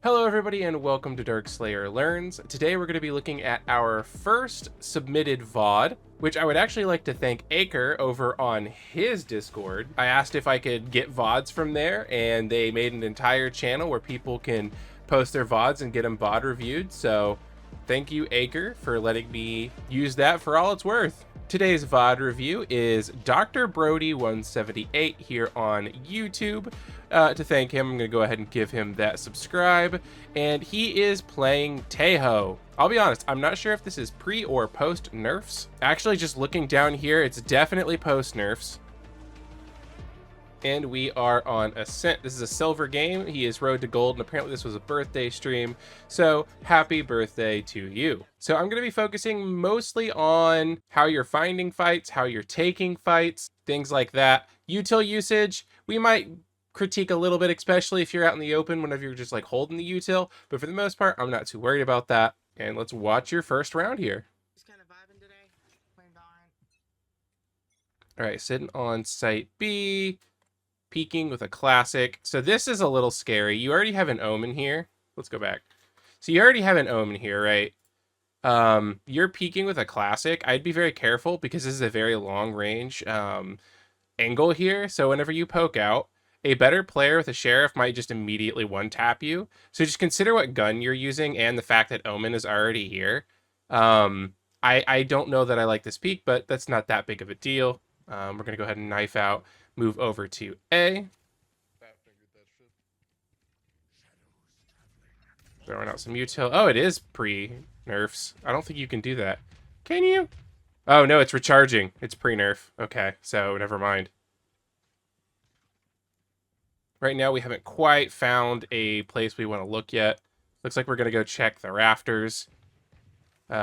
Hello everybody and welcome to Darkslayer Learns. Today we're going to be looking at our first submitted VOD, which I would actually like to thank Acre over on his Discord. I asked if I could get VODs from there and they made an entire channel where people can post their VODs and get them VOD reviewed. So thank you Acre for letting me use that for all it's worth. Today's VOD review is Dr. Brody 178 here on YouTube. To thank him, I'm going to go ahead and give him that subscribe. And he is playing Tejo. I'll be honest, I'm not sure if this is pre or post nerfs. Actually, just looking down here, it's definitely post nerfs. And we are on Ascent. This is a silver game. He is road to gold, and apparently this was a birthday stream. So happy birthday to you. So I'm going to be focusing mostly on how you're finding fights, how you're taking fights, things like that. Util usage, we might critique a little bit, especially if you're out in the open whenever you're just like holding the util. But for the most part, I'm not too worried about that. And let's watch your first round here. Just kind of vibing today, playing Valorant. All right, sitting on site B. Peeking with a classic. So this is a little scary. You already have an omen here. Let's go back. So you already have an omen here, right? You're peeking with a classic. I'd be very careful because this is a very long range angle here. So whenever you poke out, a better player with a sheriff might just immediately one tap you. So just consider what gun you're using and the fact that omen is already here. I don't know that I like this peek, but that's not that big of a deal. We're gonna go ahead and knife out. Move over to A. Throwing out some util. Oh, it is pre-nerfs. I don't think you can do that. Can you? Oh, no, it's recharging. It's pre-nerf. Okay, so never mind. Right now, we haven't quite found a place we want to look yet. Looks like we're going to go check the rafters.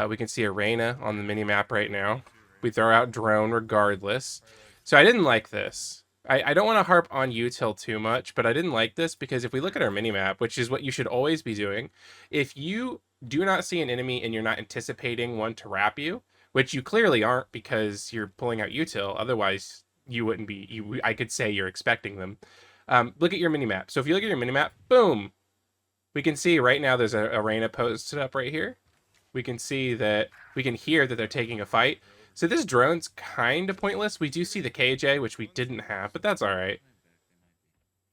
We can see Arena on the mini-map right now. We throw out drone regardless. So I didn't like this. I don't want to harp on util too much, but I didn't like this because if we look at our minimap, which is what you should always be doing, if you do not see an enemy and you're not anticipating one to wrap you, which you clearly aren't because you're pulling out util, otherwise you wouldn't be, I could say you're expecting them. Look at your minimap. So if you look at your minimap, boom, we can see right now there's a arena posted up right here. We can see that, we can hear that they're taking a fight. So this drone's kind of pointless. We do see the KJ, which we didn't have, but that's all right.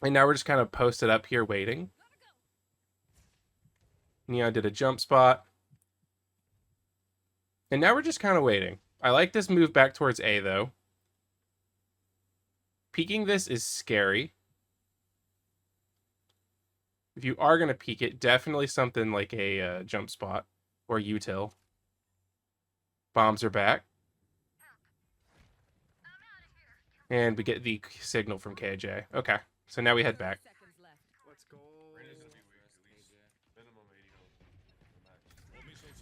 And now we're just kind of posted up here waiting. Neon did a jump spot. And now we're just kind of waiting. I like this move back towards A, though. Peeking this is scary. If you are going to peek it, definitely something like a jump spot or util. Bombs are back. And we get the signal from KJ. Okay, so now we head back. Let's go.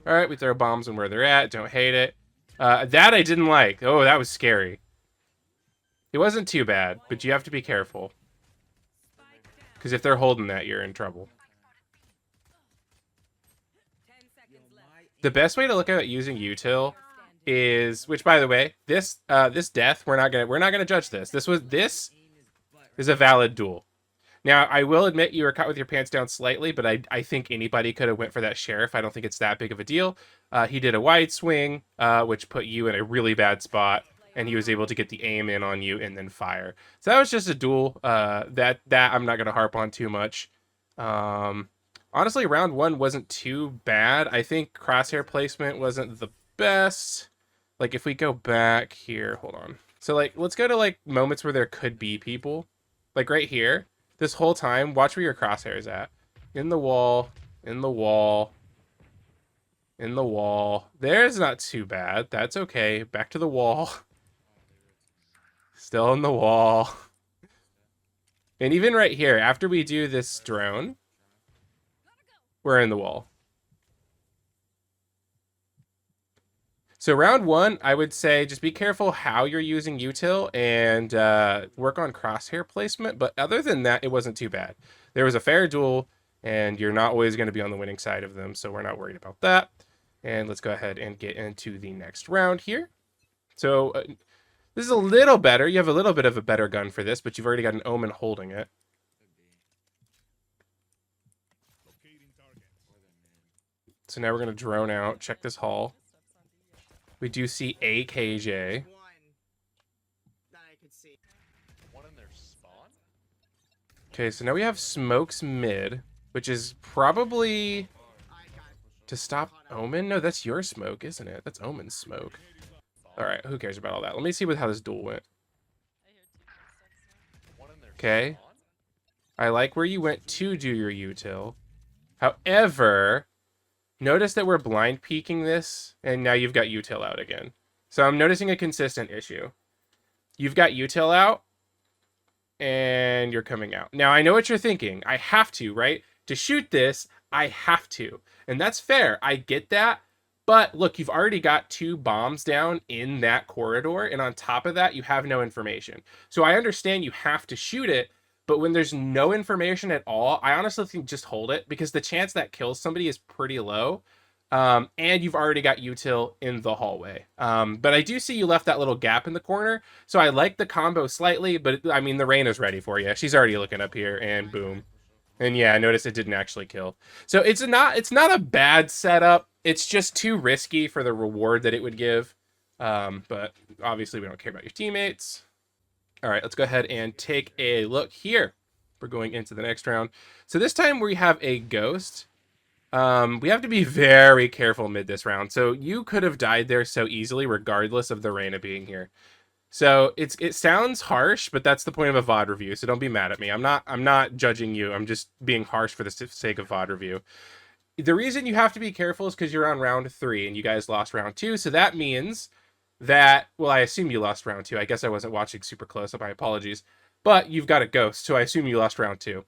All right, we throw bombs on where they're at. Don't hate it. That I didn't like. Oh, that was scary. It wasn't too bad, but you have to be careful. Because if they're holding that, you're in trouble. The best way to look at using util is, which by the way, this death, we're not gonna judge this. This is a valid duel. Now I will admit you were caught with your pants down slightly, but I think anybody could have went for that sheriff. I don't think it's that big of a deal. He did a wide swing, which put you in a really bad spot, and he was able to get the aim in on you and then fire. So that was just a duel. That I'm not gonna harp on too much. Honestly, round one wasn't too bad. I think crosshair placement wasn't the best. Like, if we go back here, hold on. So, like, let's go to, like, moments where there could be people. Like, right here. This whole time, watch where your crosshair is at. In the wall. In the wall. In the wall. There's not too bad. That's okay. Back to the wall. Still in the wall. And even right here, after we do this drone, we're in the wall. So round one, I would say just be careful how you're using util and work on crosshair placement. But other than that, it wasn't too bad. There was a fair duel, and you're not always going to be on the winning side of them, so we're not worried about that. And let's go ahead and get into the next round here. So this is a little better. You have a little bit of a better gun for this, but you've already got an omen holding it. So now we're going to drone out, check this hall. We do see a KJ. One that I could see. One in their spawn? Okay, so now we have smokes mid, which is probably I got to stop Omen. No, that's your smoke, isn't it? That's Omen's smoke. All right, who cares about all that? Let me see how this duel went. One in their Okay. spawn? I like where you went to do your util. However, notice that we're blind peeking this, and now you've got util out again. So I'm noticing a consistent issue. You've got util out, and you're coming out. Now, I know what you're thinking. I have to, right? To shoot this, I have to. And that's fair. I get that. But look, you've already got 2 bombs down in that corridor, and on top of that, you have no information. So I understand you have to shoot it, but when there's no information at all, I honestly think just hold it, because the chance that kills somebody is pretty low. And you've already got util in the hallway. But I do see you left that little gap in the corner, so I like the combo slightly, but I mean, the Reyna's ready for you. She's already looking up here, and boom. And yeah, notice it didn't actually kill. So it's not a bad setup. It's just too risky for the reward that it would give. But obviously we don't care about your teammates. All right, let's go ahead and take a look here. We're going into the next round. So this time we have a ghost. We have to be very careful mid this round. So you could have died there so easily, regardless of the Reyna being here. So it sounds harsh, but that's the point of a VOD review. So don't be mad at me. I'm not judging you. I'm just being harsh for the sake of VOD review. The reason you have to be careful is because you're on round 3 and you guys lost round 2. So that means that, well, I assume you lost round 2. I guess I wasn't watching super close up. My apologies. But you've got a ghost, so I assume you lost round 2.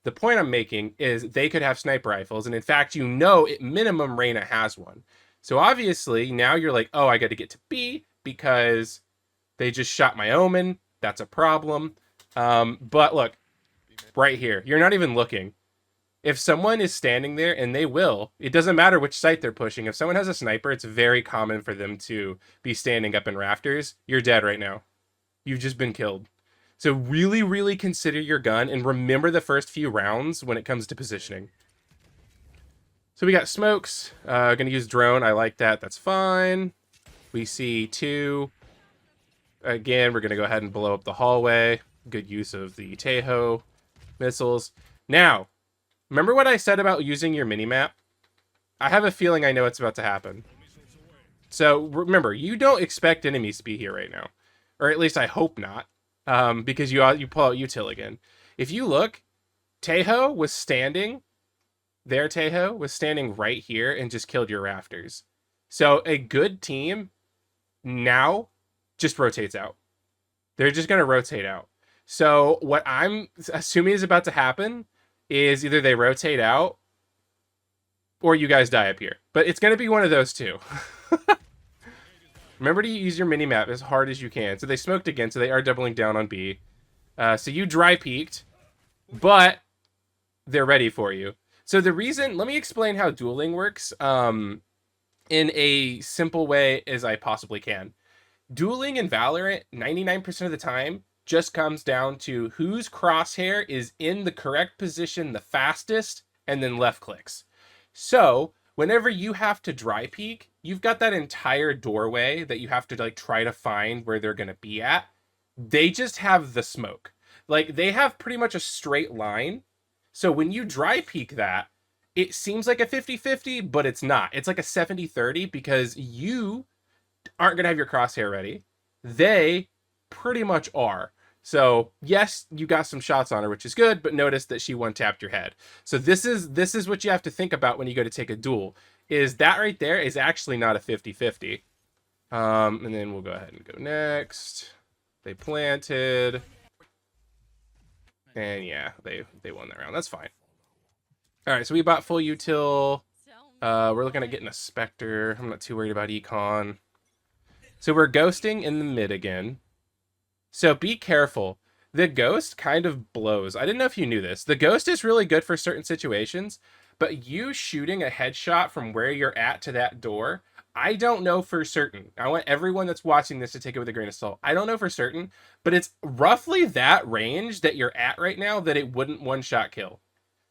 The point I'm making is they could have sniper rifles. And in fact, you know, at minimum, Reyna has one. So obviously now you're like, oh, I got to get to B because they just shot my Omen. That's a problem. But look, right here, you're not even looking. If someone is standing there, and they will, it doesn't matter which site they're pushing. If someone has a sniper, it's very common for them to be standing up in rafters. You're dead right now. You've just been killed. So really, really consider your gun, and remember the first few rounds when it comes to positioning. So we got smokes. Gonna use drone. I like that. That's fine. We see 2. Again, we're gonna go ahead and blow up the hallway. Good use of the Tejo missiles. Now, remember what I said about using your minimap? I have a feeling I know what's about to happen. So remember, you don't expect enemies to be here right now. Or at least I hope not. Because you pull out util again. If you look, Tejo was standing. Their Tejo was standing right here and just killed your rafters. So a good team now just rotates out. They're just going to rotate out. So what I'm assuming is about to happen is either they rotate out or you guys die up here. But it's going to be one of those two. Remember to use your minimap as hard as you can. So they smoked again, so they are doubling down on B. So you dry peeked, but they're ready for you. So the reason, let me explain how dueling works in a simple way as I possibly can. Dueling in Valorant, 99% of the time, just comes down to whose crosshair is in the correct position the fastest, and then left clicks. So whenever you have to dry peek, you've got that entire doorway that you have to like try to find where they're going to be at. They just have the smoke. Like they have pretty much a straight line. So when you dry peek that, it seems like a 50-50, but it's not. It's like a 70-30 because you aren't going to have your crosshair ready. They pretty much are. So yes, you got some shots on her, which is good, but notice that she one-tapped your head. So this is what you have to think about when you go to take a duel. Is that right there is actually not a 50-50. And then we'll go ahead and go next. They planted. And yeah, they won that round. That's fine. All right, so we bought full util. We're looking at getting a Spectre. I'm not too worried about econ. So we're ghosting in the mid again. So be careful. The ghost kind of blows. I didn't know if you knew this. The ghost is really good for certain situations, but you shooting a headshot from where you're at to that door, I don't know for certain. I want everyone that's watching this to take it with a grain of salt. I don't know for certain, but it's roughly that range that you're at right now that it wouldn't one-shot kill.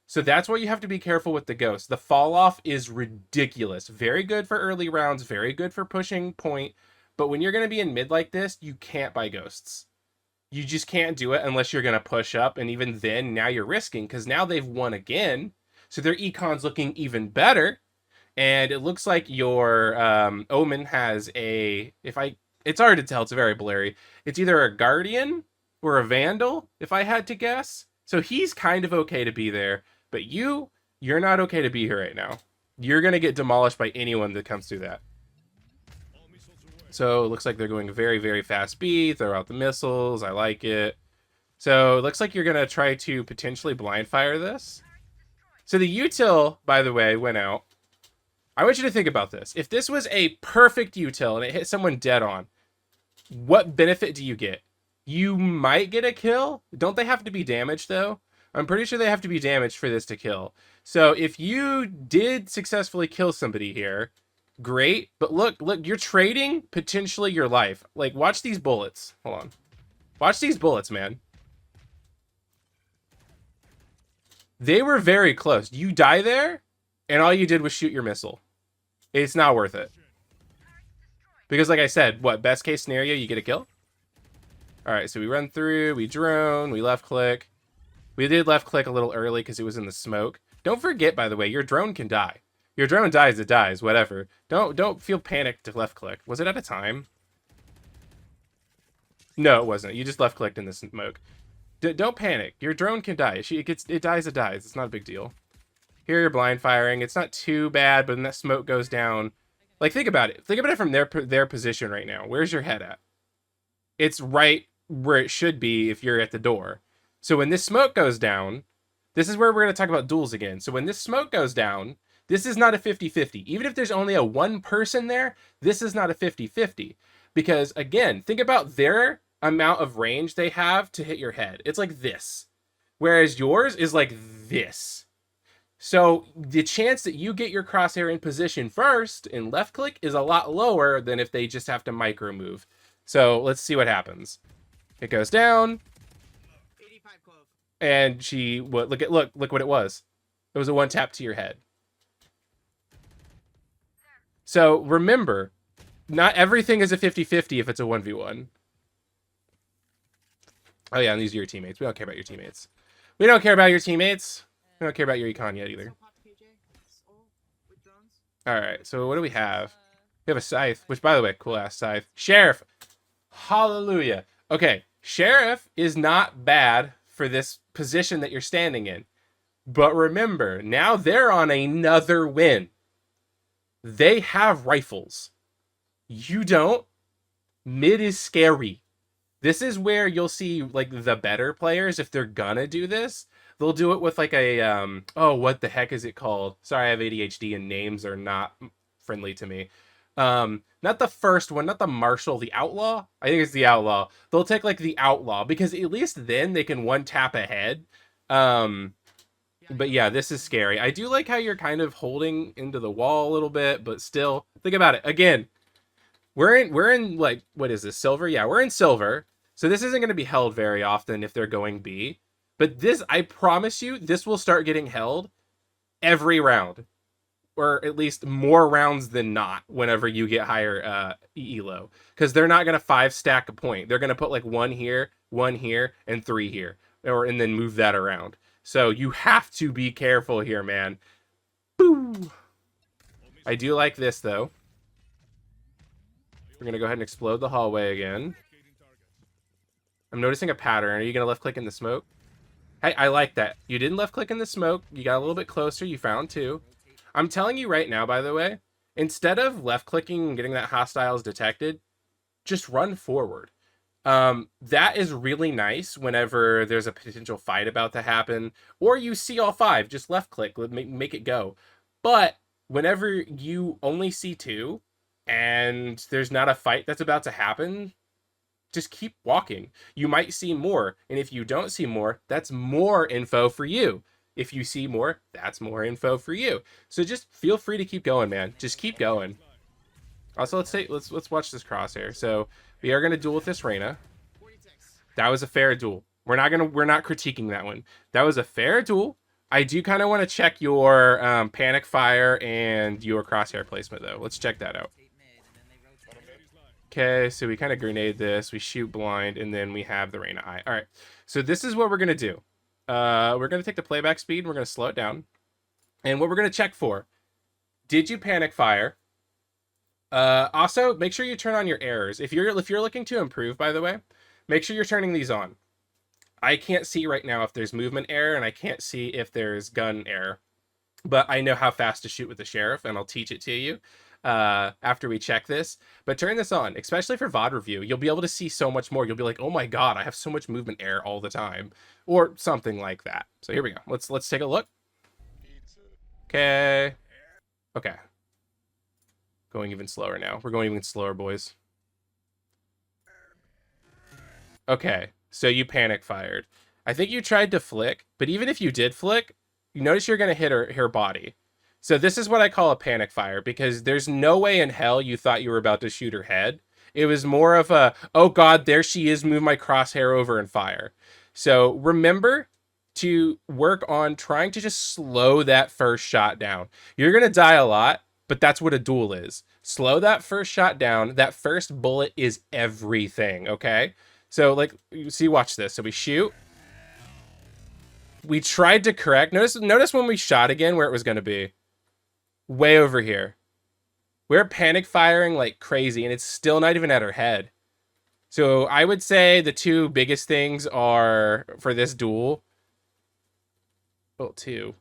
So that's why you have to be careful with the ghost. The fall off is ridiculous. Very good for early rounds, very good for pushing point. But when you're going to be in mid like this, you can't buy ghosts. You just can't do it unless you're going to push up. And even then, now you're risking because now they've won again. So their econ's looking even better. And it looks like your Omen has a... It's hard to tell. It's very blurry. It's either a Guardian or a Vandal, if I had to guess. So he's kind of okay to be there. But you're not okay to be here right now. You're going to get demolished by anyone that comes through that. So it looks like they're going very, very fast B. Throw out the missiles. I like it. So it looks like you're going to try to potentially blind fire this. So the util, by the way, went out. I want you to think about this. If this was a perfect util and it hit someone dead on, what benefit do you get? You might get a kill. Don't they have to be damaged, though? I'm pretty sure they have to be damaged for this to kill. So if you did successfully kill somebody here, great. But look, you're trading potentially your life. Like, watch these bullets. Hold on. Watch these bullets, man. They were very close. You die there, and all you did was shoot your missile. It's not worth it. Because like I said, what, best case scenario, you get a kill? All right, so we run through, we drone, we left click. We did left click a little early because it was in the smoke. Don't forget, by the way, your drone can die. Your drone dies, it dies, whatever. Don't feel panicked to left click. Was it at a time? No, it wasn't. You just left clicked in the smoke. Don't panic. Your drone can die. It dies, it dies. It's not a big deal. Here you're blind firing. It's not too bad, but when that smoke goes down, like, think about it. Think about it from their position right now. Where's your head at? It's right where it should be if you're at the door. So when this smoke goes down, this is where we're going to talk about duels again. So when this smoke goes down, this is not a 50-50. Even if there's only a one person there, this is not a 50-50. Because, again, think about their amount of range they have to hit your head. It's like this. Whereas yours is like this. So the chance that you get your crosshair in position first in left click is a lot lower than if they just have to micro move. So let's see what happens. It goes down. 85 clove. And she look what it was. It was a one tap to your head. So remember, not everything is a 50-50 if it's a 1v1. Oh yeah, and these are your teammates. We don't care about your teammates. We don't care about your teammates. We don't care about your econ yet either. Alright, so what do we have? We have a scythe, which, by the way, cool ass scythe. Sheriff. Hallelujah. Okay, Sheriff is not bad for this position that you're standing in. But remember, now they're on another win. They have rifles. You don't. Mid is scary. This is where you'll see, like, the better players, if they're gonna do this, they'll do it with, like, a, oh, what the heck is it called? Sorry, I have ADHD and names are not friendly to me. Not the first one, not the Marshal, the Outlaw? I think it's the Outlaw. They'll take, like, the Outlaw, because at least then they can one tap ahead. But yeah, this is scary. I do like how you're kind of holding into the wall a little bit, but still, think about it. Again, we're in like, what is this, silver? Yeah, we're in silver. So this isn't going to be held very often if they're going B. But this, I promise you, this will start getting held every round. Or at least more rounds than not whenever you get higher ELO. Because they're not going to 5-stack a point. They're going to put like one here, and 3 here. And then move that around. So you have to be careful here, man. Boo! I do like this, though. We're going to go ahead and explode the hallway again. I'm noticing a pattern. Are you going to left-click in the smoke? Hey, I like that. You didn't left-click in the smoke. You got a little bit closer. You found 2. I'm telling you right now, by the way, instead of left-clicking and getting that hostiles detected, just run forward. That is really nice whenever there's a potential fight about to happen, or you see all 5, just left click, make it go. But whenever you only see 2 and there's not a fight that's about to happen, just keep walking. You might see more, and if you don't see more, that's more info for you. If you see more, that's more info for you. So just feel free to keep going, man. Just keep going. Also, let's watch this crosshair. So we are gonna duel with this Reyna. That was a fair duel. We're not critiquing that one. That was a fair duel. I do kind of want to check your panic fire and your crosshair placement, though. Let's check that out. Okay, so we kind of grenade this. We shoot blind, and then we have the Reyna Eye. All right, so this is what we're going to do. We're going to take the playback speed, and we're going to slow it down. And what we're going to check for, did you panic fire? Also, make sure you turn on your errors. If you're looking to improve, by the way, make sure you're turning these on. I can't see right now if there's movement error, and I can't see if there's gun error. But I know how fast to shoot with the sheriff, and I'll teach it to you after we check this. But turn this on, especially for VOD review. You'll be able to see so much more. You'll be like, oh my god, I have so much movement error all the time, or something like that. So here we go. Let's take a look. Okay. Okay. Going even slower now. We're going even slower, boys. Okay, so you panic fired. I think you tried to flick, but even if you did flick, you notice you're going to hit her body. So this is what I call a panic fire, because there's no way in hell you thought you were about to shoot her head. It was more of a, oh god, there she is, move my crosshair over and fire. So remember to work on trying to just slow that first shot down. You're going to die a lot, but that's what a duel is. Slow that first shot down. That first bullet is everything, okay? So, like, you see, watch this. So we shoot. We tried to correct. Notice when we shot again where it was going to be. Way over here. We're panic firing like crazy, and it's still not even at her head. So I would say the two biggest things are, for this duel... Well, two.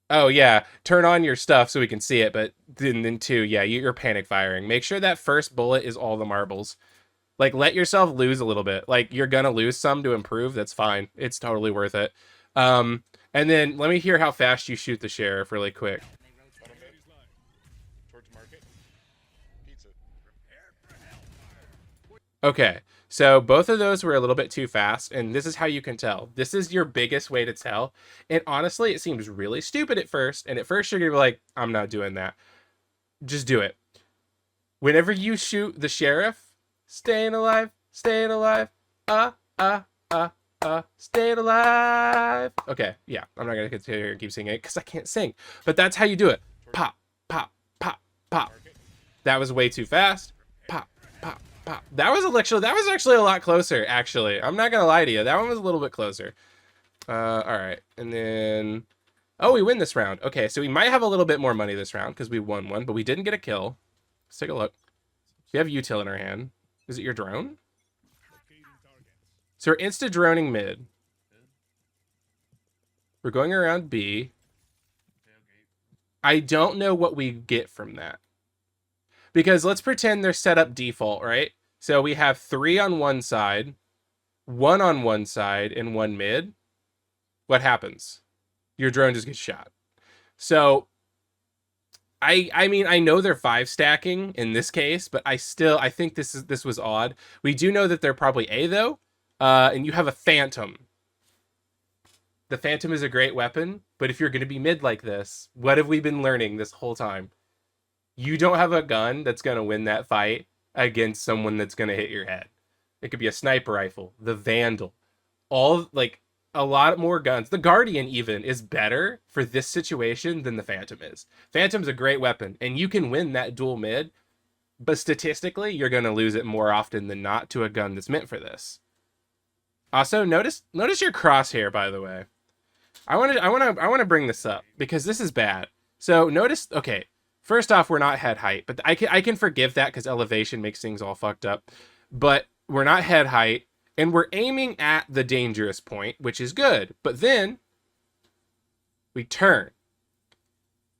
Oh, yeah. Turn on your stuff so we can see it, but then two, yeah, you're panic firing. Make sure that first bullet is all the marbles. Like, let yourself lose a little bit. Like, you're gonna lose some to improve. That's fine. It's totally worth it. And then let me hear how fast you shoot the sheriff really quick. Okay, so both of those were a little bit too fast, and this is how you can tell. This is your biggest way to tell. And honestly, it seems really stupid at first, and at first you're gonna be like, I'm not doing that. Just do it. Whenever you shoot the sheriff, staying alive, staying alive, staying alive. Okay, yeah, I'm not gonna continue and keep singing it because I can't sing, but that's how you do it. Pop, pop, pop, pop. That was way too fast. Pop, pop, pop. That was actually a lot closer, actually. I'm not gonna lie to you. That one was a little bit closer. All right, and then, oh, we win this round. Okay, so we might have a little bit more money this round because we won one, but we didn't get a kill. Let's take a look. We have util in our hand. Is it your drone? So we're insta-droning mid. We're going around B. I don't know what we get from that. Because let's pretend they're set up default, right? So we have 3 on one side, 1 on one side, and 1 mid. What happens? Your drone just gets shot. So I mean, I know they're 5 stacking in this case, but I think this was odd. We do know that they're probably A though, and you have a Phantom. The Phantom is a great weapon, but if you're going to be mid like this, what have we been learning this whole time? You don't have a gun that's going to win that fight against someone that's going to hit your head. It could be a sniper rifle, the Vandal, all like a lot more guns. The Guardian even is better for this situation than the Phantom is. Phantom's a great weapon, and you can win that dual mid, but statistically, you're going to lose it more often than not to a gun that's meant for this. Also, notice your crosshair, by the way. I want to bring this up because this is bad. So notice, okay, first off, we're not head height, but I can forgive that because elevation makes things all fucked up. But we're not head height, and we're aiming at the dangerous point, which is good. But then we turn.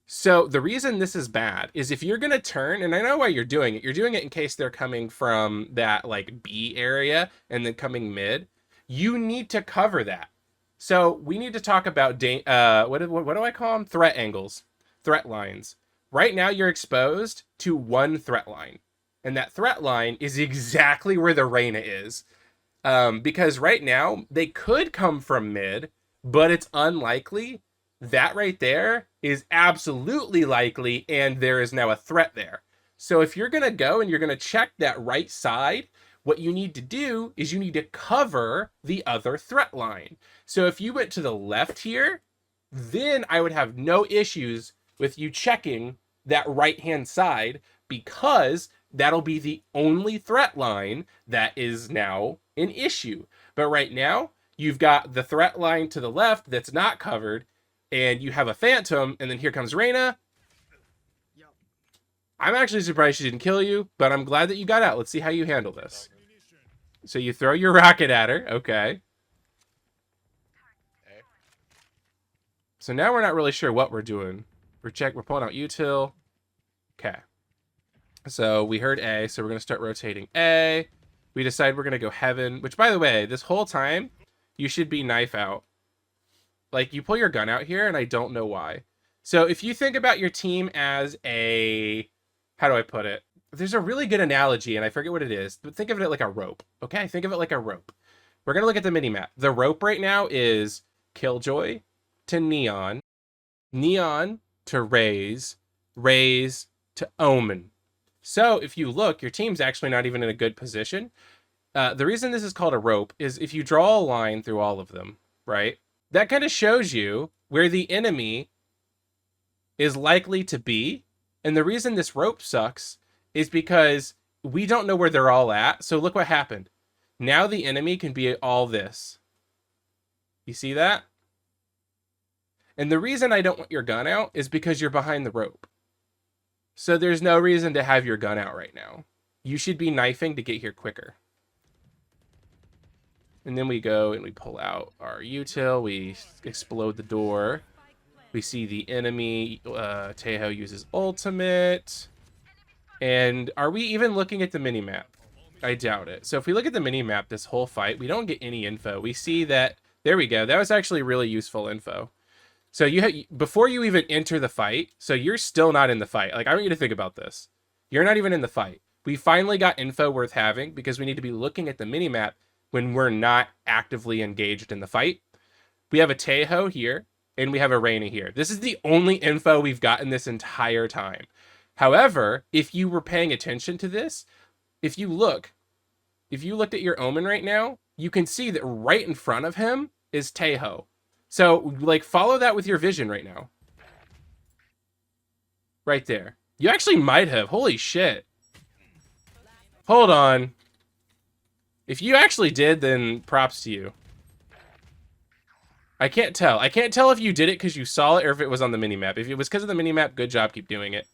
So the reason this is bad is if you're gonna turn, and I know why you're doing it in case they're coming from that like B area and then coming mid. You need to cover that. So we need to talk about what do I call them? Threat angles, threat lines. Right now you're exposed to one threat line, and that threat line is exactly where the Reyna is. Because right now they could come from mid, but it's unlikely. That right there is absolutely likely, and there is now a threat there. So if you're gonna go and you're gonna check that right side, what you need to do is you need to cover the other threat line. So if you went to the left here, then I would have no issues with you checking that right-hand side, because that'll be the only threat line that is now an issue. But right now, you've got the threat line to the left that's not covered, and you have a Phantom, and then here comes Reyna. Yep. I'm actually surprised she didn't kill you, but I'm glad that you got out. Let's see how you handle this. So you throw your rocket at her. Okay. Okay. So now we're not really sure what we're doing. We're pulling out util. Okay. So we heard A, so we're going to start rotating A. We decide we're going to go heaven, which, by the way, this whole time, you should be knife out. Like, you pull your gun out here, and I don't know why. So if you think about your team as a... How do I put it? There's a really good analogy, and I forget what it is, but think of it like a rope, okay? Think of it like a rope. We're going to look at the mini-map. The rope right now is Killjoy to Neon, Neon to Raze, Raze to Omen. So if you look, your team's actually not even in a good position. The reason this is called a rope is if you draw a line through all of them, right? That kind of shows you where the enemy is likely to be. And the reason this rope sucks is because we don't know where they're all at. So look what happened. Now the enemy can be all this. You see that? And the reason I don't want your gun out is because you're behind the rope. So there's no reason to have your gun out right now. You should be knifing to get here quicker. And then we go and we pull out our util. We explode the door. We see the enemy. Tejo uses ultimate. And are we even looking at the minimap? I doubt it. So if we look at the minimap this whole fight, we don't get any info. We see that, there we go. That was actually really useful info. So before you even enter the fight, so you're still not in the fight. Like, I want you to think about this. You're not even in the fight. We finally got info worth having because we need to be looking at the minimap when we're not actively engaged in the fight. We have a Tejo here, and we have a Reyna here. This is the only info we've gotten this entire time. However, if you were paying attention to this, if you looked at your Omen right now, you can see that right in front of him is Tejo. So, like, follow that with your vision right now. Right there. You actually might have. Holy shit. Hold on. If you actually did, then props to you. I can't tell. I can't tell if you did it because you saw it or if it was on the minimap. If it was because of the minimap, good job. Keep doing it.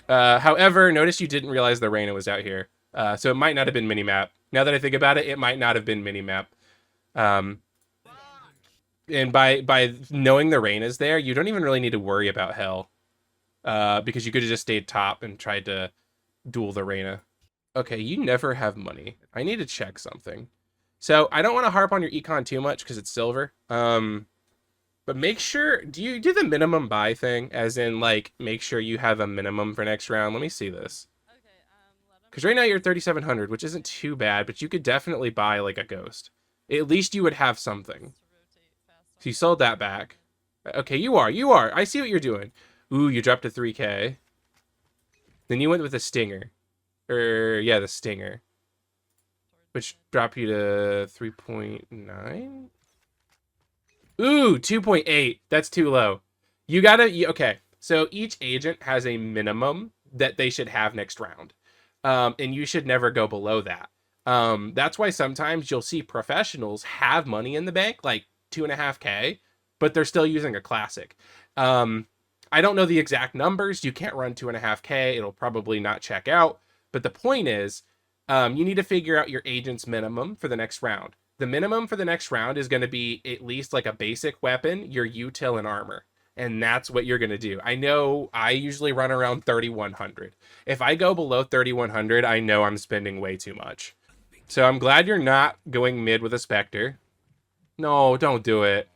However, notice you didn't realize the Reyna was out here. So it might not have been minimap. Now that I think about it, it might not have been minimap. And by knowing the Reyna's there, you don't even really need to worry about hell. Because you could have just stayed top and tried to duel the Reyna. Okay, you never have money. I need to check something. So I don't want to harp on your econ too much because it's silver. But make sure, do you do the minimum buy thing? As in, like, make sure you have a minimum for next round. Let me see this. Because right now you're 3,700, which isn't too bad, but you could definitely buy, like, a ghost. At least you would have something. So you sold that back. Okay, you are. I see what you're doing. Ooh, you dropped to 3K. Then you went with a stinger. Yeah, the stinger. Which dropped you to 3.9? Ooh, 2.8. That's too low. You gotta... Okay, so each agent has a minimum that they should have next round. And you should never go below that. That's why sometimes you'll see professionals have money in the bank, like 2.5K, but they're still using a classic. I don't know the exact numbers. You can't run 2.5K. It'll probably not check out. But the point is, you need to figure out your agent's minimum for the next round. The minimum for the next round is going to be at least like a basic weapon, your util, and armor. And that's what you're going to do. I know I usually run around 3,100. If I go below 3,100, I know I'm spending way too much. So I'm glad you're not going mid with a Spectre. No, don't do it.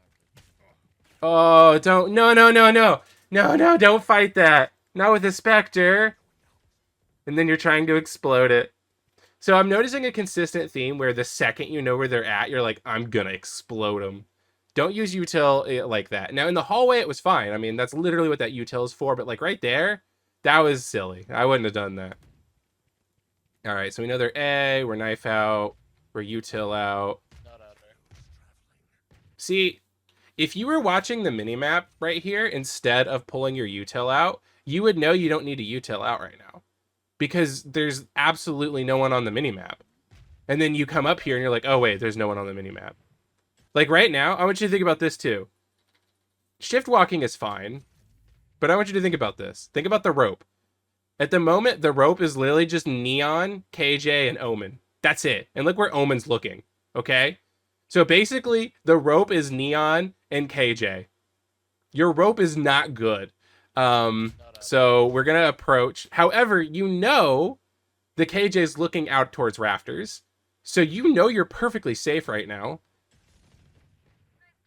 Oh, don't. No, no, no, no. No, no, don't fight that. Not with a Spectre. And then you're trying to explode it. So I'm noticing a consistent theme where the second you know where they're at, you're like, I'm gonna explode them. Don't use util like that. Now, in the hallway, it was fine. I mean, that's literally what that util is for. But, like, right there, that was silly. I wouldn't have done that. All right, so we know they're A. We're knife out. We're util out. Not out there. See, if you were watching the minimap right here instead of pulling your util out, you would know you don't need a util out right now because there's absolutely no one on the minimap. And then you come up here and you're like, oh wait, there's no one on the minimap. Like right now, I want you to think about this too. Shift walking is fine, but I want you to think about this. Think about the rope. At the moment, the rope is literally just Neon, KJ, and Omen. That's it. And look where Omen's looking, okay? So basically, the rope is Neon and KJ. Your rope is not good. So we're going to approach. However, you know the KJ's looking out towards rafters. So you know you're perfectly safe right now.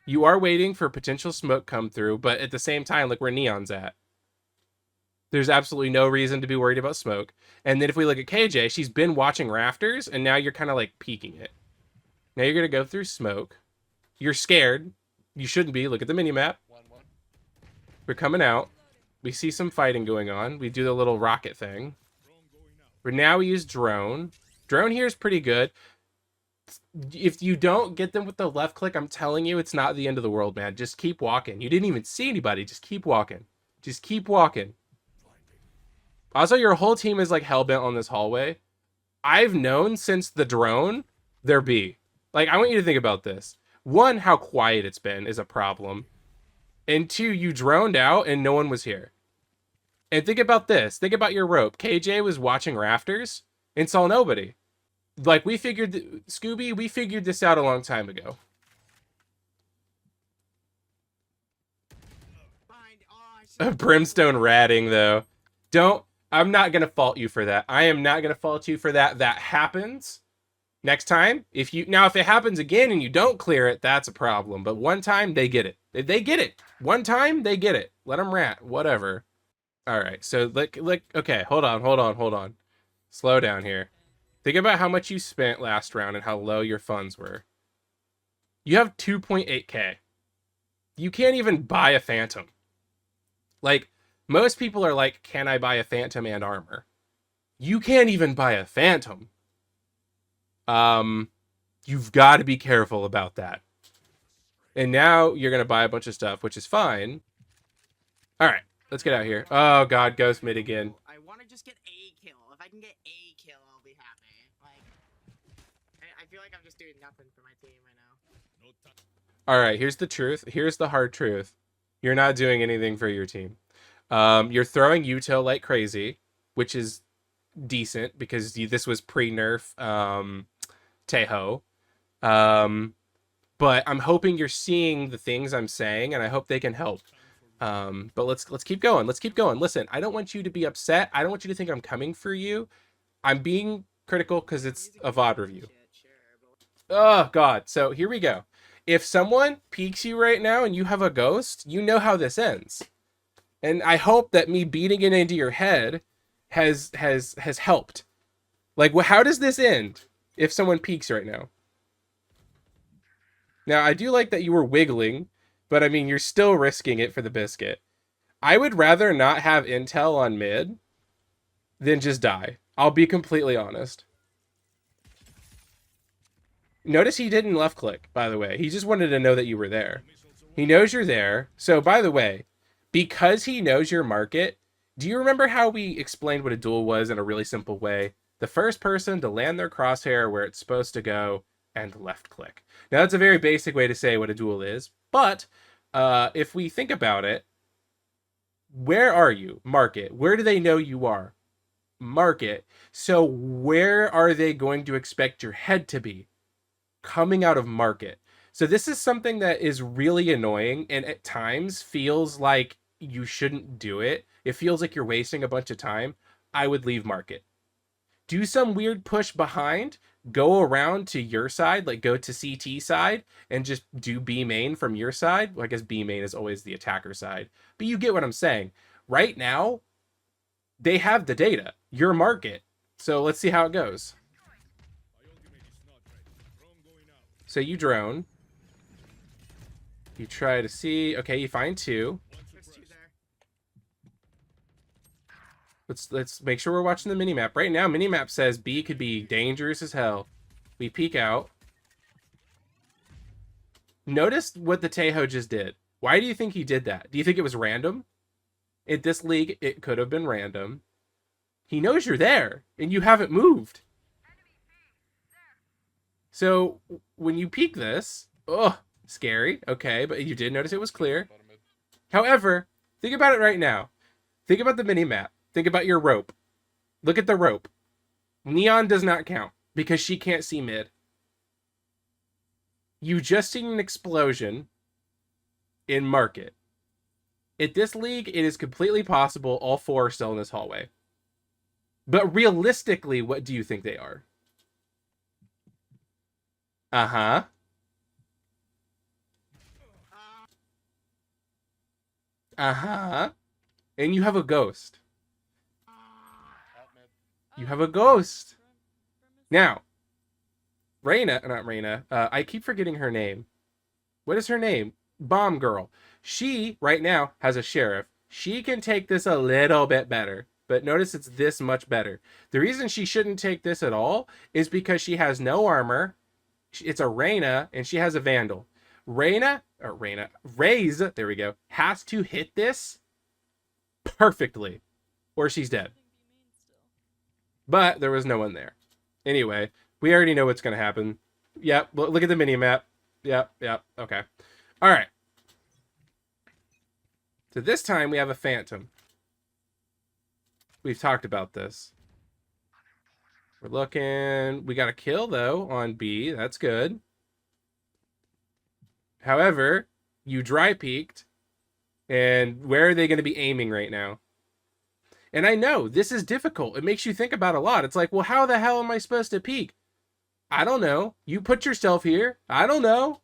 You are waiting for potential smoke come through, but at the same time, look where Neon's at. There's absolutely no reason to be worried about smoke. And then if we look at KJ, she's been watching rafters, and now you're kind of like peeking it. Now you're going to go through smoke. You're scared. You shouldn't be. Look at the minimap. 1-1. We're coming out. We see some fighting going on. We do the little rocket thing. But now we use drone. Drone here is pretty good. If you don't get them with the left click, I'm telling you, it's not the end of the world, man. Just keep walking. You didn't even see anybody. Just keep walking. Just keep walking. Also, your whole team is like hellbent on this hallway. I've known since the drone, they're B. Like, I want you to think about this. One, how quiet it's been is a problem. And two, you droned out and no one was here. And think about this. Think about your rope. KJ was watching rafters and saw nobody. Like, Scooby, we figured this out a long time ago. Brimstone ratting, though. I'm not going to fault you for that. I am not going to fault you for that. That happens. Next time, if it happens again and you don't clear it, that's a problem. But one time, they get it. They get it. One time, they get it. Let them rat. Whatever. All right. So, okay. Hold on. Slow down here. Think about how much you spent last round and how low your funds were. You have 2.8K. You can't even buy a Phantom. Like, most people are like, can I buy a Phantom and armor? You can't even buy a Phantom. You've got to be careful about that. And now you're going to buy a bunch of stuff, which is fine. All right, let's get out here. Oh, God, ghost mid again. I want to just get a kill. If I can get a kill, I'll be happy. Like, I feel like I'm just doing nothing for my team right now. All right, here's the truth. Here's the hard truth. You're not doing anything for your team. You're throwing util like crazy, which is decent because this was pre-nerf Tejo. But I'm hoping you're seeing the things I'm saying, and I hope they can help. But let's keep going. Let's keep going. Listen, I don't want you to be upset. I don't want you to think I'm coming for you. I'm being critical because it's a VOD review. Oh, God. So here we go. If someone peeks you right now and you have a ghost, you know how this ends. And I hope that me beating it into your head has helped. Like, how does this end if someone peeks right now? Now, I do like that you were wiggling, but I mean, you're still risking it for the biscuit. I would rather not have intel on mid than just die. I'll be completely honest. Notice he didn't left click, by the way. He just wanted to know that you were there. He knows you're there. So, by the way, because he knows your market, do you remember how we explained what a duel was in a really simple way? The first person to land their crosshair where it's supposed to go and left click. Now, that's a very basic way to say what a duel is, but if we think about it, where are you? Market. Where do they know you are? Market. So where are they going to expect your head to be? Coming out of market. So this is something that is really annoying and at times feels like you shouldn't do it. It feels like you're wasting a bunch of time. I would leave market. Do some weird push behind, go around to your side, like go to CT side and just do B main from your side. Well, I guess B main is always the attacker side, but you get what I'm saying. Right now, they have the data, your market. So let's see how it goes. So you drone. You try to see. Okay, you find two. Let's make sure we're watching the minimap. Right now, minimap says B could be dangerous as hell. We peek out. Notice what the Tejo just did. Why do you think he did that? Do you think it was random? In this league, it could have been random. He knows you're there, and you haven't moved. So when you peek this, oh, scary. Okay, but you did notice it was clear. Bottom mid. However, think about it right now. Think about the mini map. Think about your rope. Look at the rope. Neon does not count because she can't see mid. You just seen an explosion in market. At this league, it is completely possible all four are still in this hallway. But realistically, what do you think they are? Uh-huh. Uh-huh. And you have a ghost. Out mid. You have a ghost. Now, not Reyna. I keep forgetting her name. What is her name? Bomb Girl. She, right now, has a sheriff. She can take this a little bit better. But notice it's this much better. The reason she shouldn't take this at all is because she has no armor. It's a Reyna, and she has a Vandal. Raze, there we go, has to hit this perfectly, or she's dead. But there was no one there. Anyway, we already know what's going to happen. Yep, look at the mini-map. Yep, okay. All right. So this time we have a Phantom. We've talked about this. We're looking... We got a kill, though, on B. That's good. However, you dry peeked. And where are they going to be aiming right now? And I know, this is difficult. It makes you think about a lot. It's like, well, how the hell am I supposed to peek? I don't know. You put yourself here. I don't know.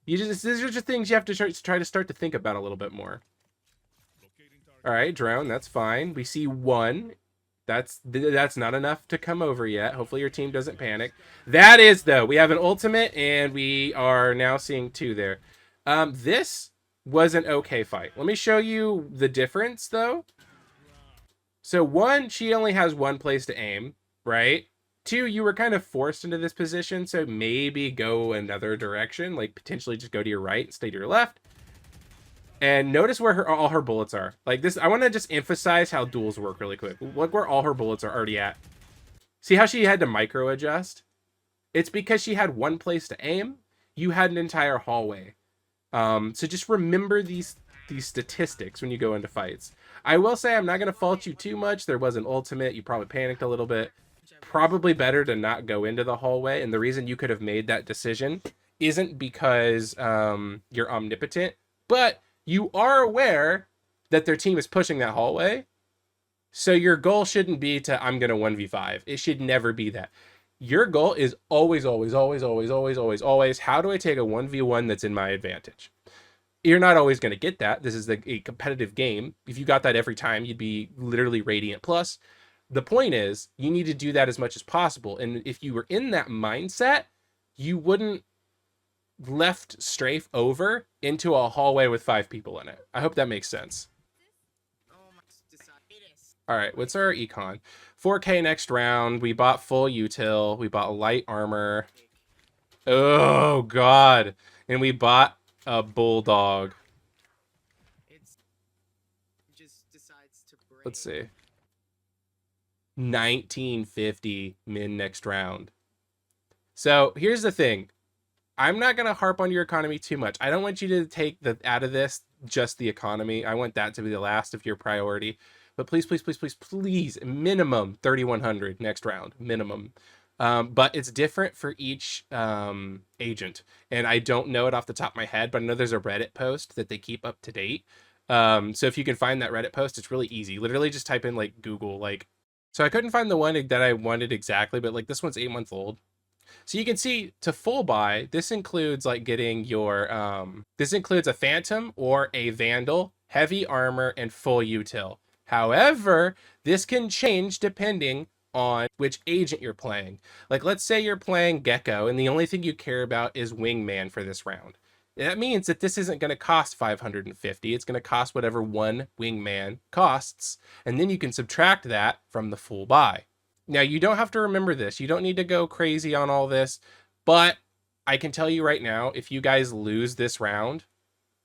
These are just things you have to try to start to think about a little bit more. All right, drone, that's fine. We see one. That's not enough to come over yet. Hopefully your team doesn't panic. That is, though. We have an ultimate, and we are now seeing two there. This was an okay fight. Let me show you the difference, though. So, one, she only has one place to aim, right? Two, you were kind of forced into this position, so maybe go another direction. Like, potentially just go to your right and stay to your left. And notice where all her bullets are. Like this, I want to just emphasize how duels work really quick. Look where all her bullets are already at. See how she had to micro adjust? It's because she had one place to aim. You had an entire hallway. So just remember these statistics when you go into fights. I will say I'm not going to fault you too much. There was an ultimate. You probably panicked a little bit. Probably better to not go into the hallway. And the reason you could have made that decision isn't because you're omnipotent, but you are aware that their team is pushing that hallway. So your goal shouldn't be to, I'm going to 1v5. It should never be that. Your goal is always, how do I take a 1v1 that's in my advantage? You're not always going to get that. This is a competitive game. If you got that every time, you'd be literally Radiant Plus. The point is, you need to do that as much as possible. And if you were in that mindset, you wouldn't left strafe over into a hallway with 5 people in it. I hope that makes sense. All right, what's our econ? 4K next round. We bought full util. We bought light armor. Oh, God. And we bought a bulldog. Let's see. 1950 min next round. So here's the thing. I'm not going to harp on your economy too much. I don't want you to take out of this just the economy. I want that to be the last of your priority. But please, minimum 3,100 next round, minimum. But it's different for each agent. And I don't know it off the top of my head, but I know there's a Reddit post that they keep up to date. So if you can find that Reddit post, it's really easy. Literally just type in like Google, like, so I couldn't find the one that I wanted exactly, but like this one's 8 months old. So you can see to full buy, this includes like getting your, this includes a Phantom or a Vandal, heavy armor, and full util. However, this can change depending on which agent you're playing. Like let's say you're playing Gecko and the only thing you care about is Wingman for this round. That means that this isn't going to cost 550. It's going to cost whatever one Wingman costs. And then you can subtract that from the full buy. Now, you don't have to remember this. You don't need to go crazy on all this. But I can tell you right now, if you guys lose this round,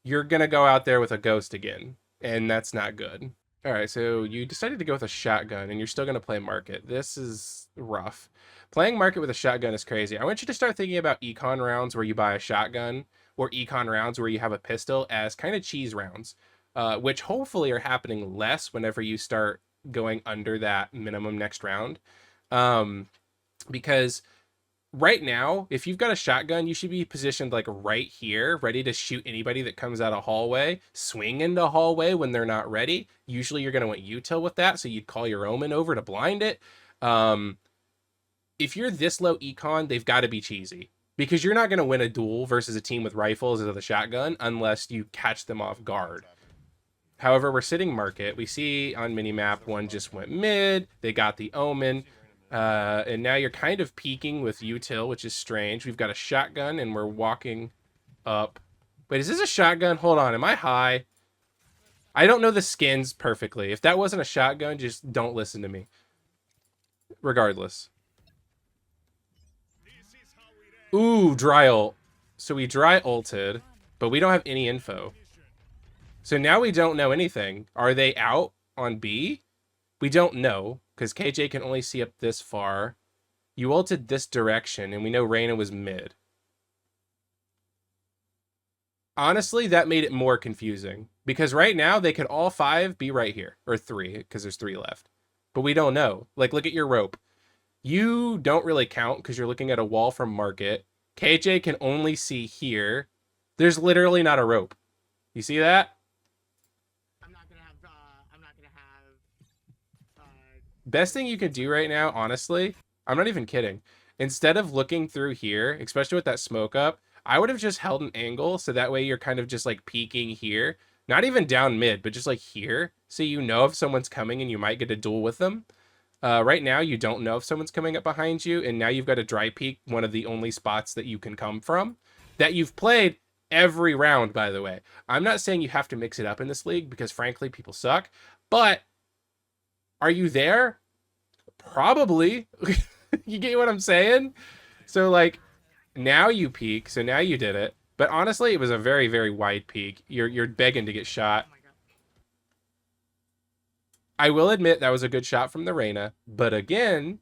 you're going to go out there with a ghost again, and that's not good. All right, so you decided to go with a shotgun, and you're still going to play market. This is rough. Playing market with a shotgun is crazy. I want you to start thinking about econ rounds where you buy a shotgun, or econ rounds where you have a pistol as kind of cheese rounds, which hopefully are happening less whenever you start going under that minimum next round. Because right now, if you've got a shotgun, you should be positioned like right here, ready to shoot anybody that comes out a hallway, swing into a hallway when they're not ready. Usually you're going to want util with that, so you'd call your omen over to blind it. If you're this low econ, they've got to be cheesy, because you're not going to win a duel versus a team with rifles or the shotgun unless you catch them off guard. However, we're sitting market. We see on minimap one just went mid. They got the omen. And now you're kind of peeking with util, which is strange. We've got a shotgun and we're walking up. Wait, is this a shotgun? Hold on. Am I high? I don't know the skins perfectly. If that wasn't a shotgun, just don't listen to me. Regardless. Ooh, dry ult. So we dry ulted, but we don't have any info. So now we don't know anything. Are they out on B? We don't know, because KJ can only see up this far. You ulted this direction, and we know Reyna was mid. Honestly, that made it more confusing, because right now they could all 5 be right here, or 3, because there's 3 left. But we don't know. Like, look at your rope. You don't really count, because you're looking at a wall from market. KJ can only see here. There's literally not a rope. You see that? Best thing you could do right now, honestly, I'm not even kidding. Instead of looking through here, especially with that smoke up, I would have just held an angle, so that way you're kind of just like peeking here. Not even down mid, but just like here. So you know if someone's coming and you might get a duel with them. Right now, you don't know if someone's coming up behind you, and now you've got a dry peek, one of the only spots that you can come from, that you've played every round, by the way. I'm not saying you have to mix it up in this league, because frankly, people suck, but are you there? Probably. You get what I'm saying? So, like, now you peek, so now you did it. But honestly, it was a very, very wide peek. You're begging to get shot. I will admit that was a good shot from the Reyna, but again,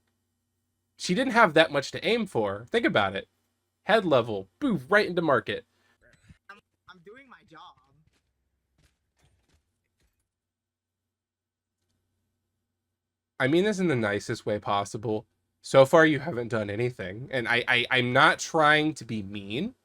she didn't have that much to aim for. Think about it. Head level, boof, right into market. I'm doing my job. I mean this in the nicest way possible. So far, you haven't done anything, and I'm not trying to be mean.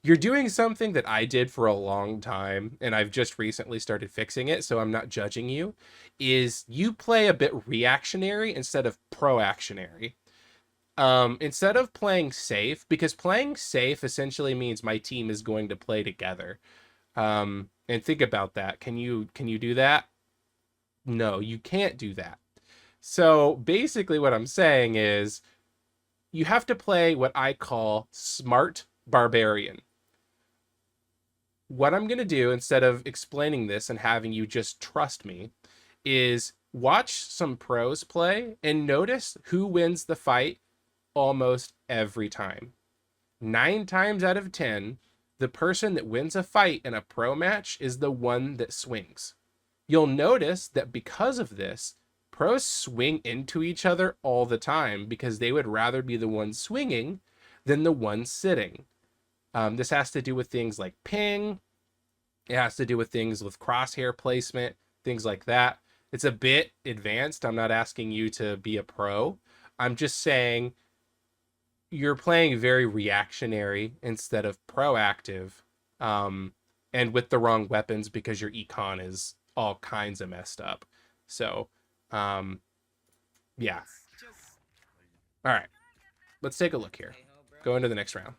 You're doing something that I did for a long time, and I've just recently started fixing it, so I'm not judging you, is you play a bit reactionary instead of proactionary. Instead of playing safe, because playing safe essentially means my team is going to play together. And think about that. Can you do that? No, you can't do that. So basically what I'm saying is you have to play what I call smart barbarian. What I'm going to do, instead of explaining this and having you just trust me, is watch some pros play and notice who wins the fight almost every time. 9 times out of 10, the person that wins a fight in a pro match is the one that swings. You'll notice that because of this, pros swing into each other all the time because they would rather be the one swinging than the one sitting. This has to do with things like ping. It has to do with things with crosshair placement, things like that. It's a bit advanced. I'm not asking you to be a pro. I'm just saying you're playing very reactionary instead of proactive, and with the wrong weapons because your econ is all kinds of messed up. So, yeah. All right. Let's take a look here. Go into the next round.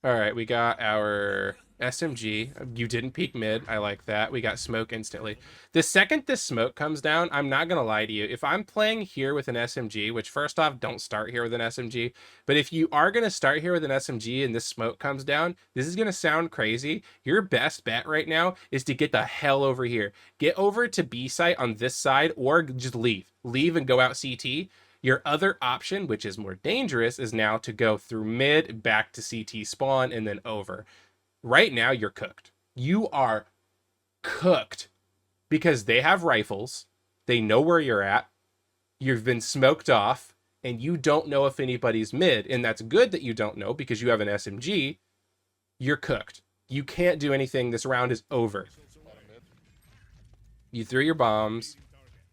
All right, we got our SMG. You didn't peek mid. I like that. We got smoke instantly. The second this smoke comes down, I'm not going to lie to you. If I'm playing here with an SMG, which first off, don't start here with an SMG. But if you are going to start here with an SMG and this smoke comes down, this is going to sound crazy. Your best bet right now is to get the hell over here. Get over to B site on this side or just leave. Leave and go out CT. Your other option, which is more dangerous, is now to go through mid, back to CT spawn, and then over. Right now, you're cooked. You are cooked because they have rifles. They know where you're at. You've been smoked off, and you don't know if anybody's mid. And that's good that you don't know because you have an SMG. You're cooked. You can't do anything. This round is over. You threw your bombs.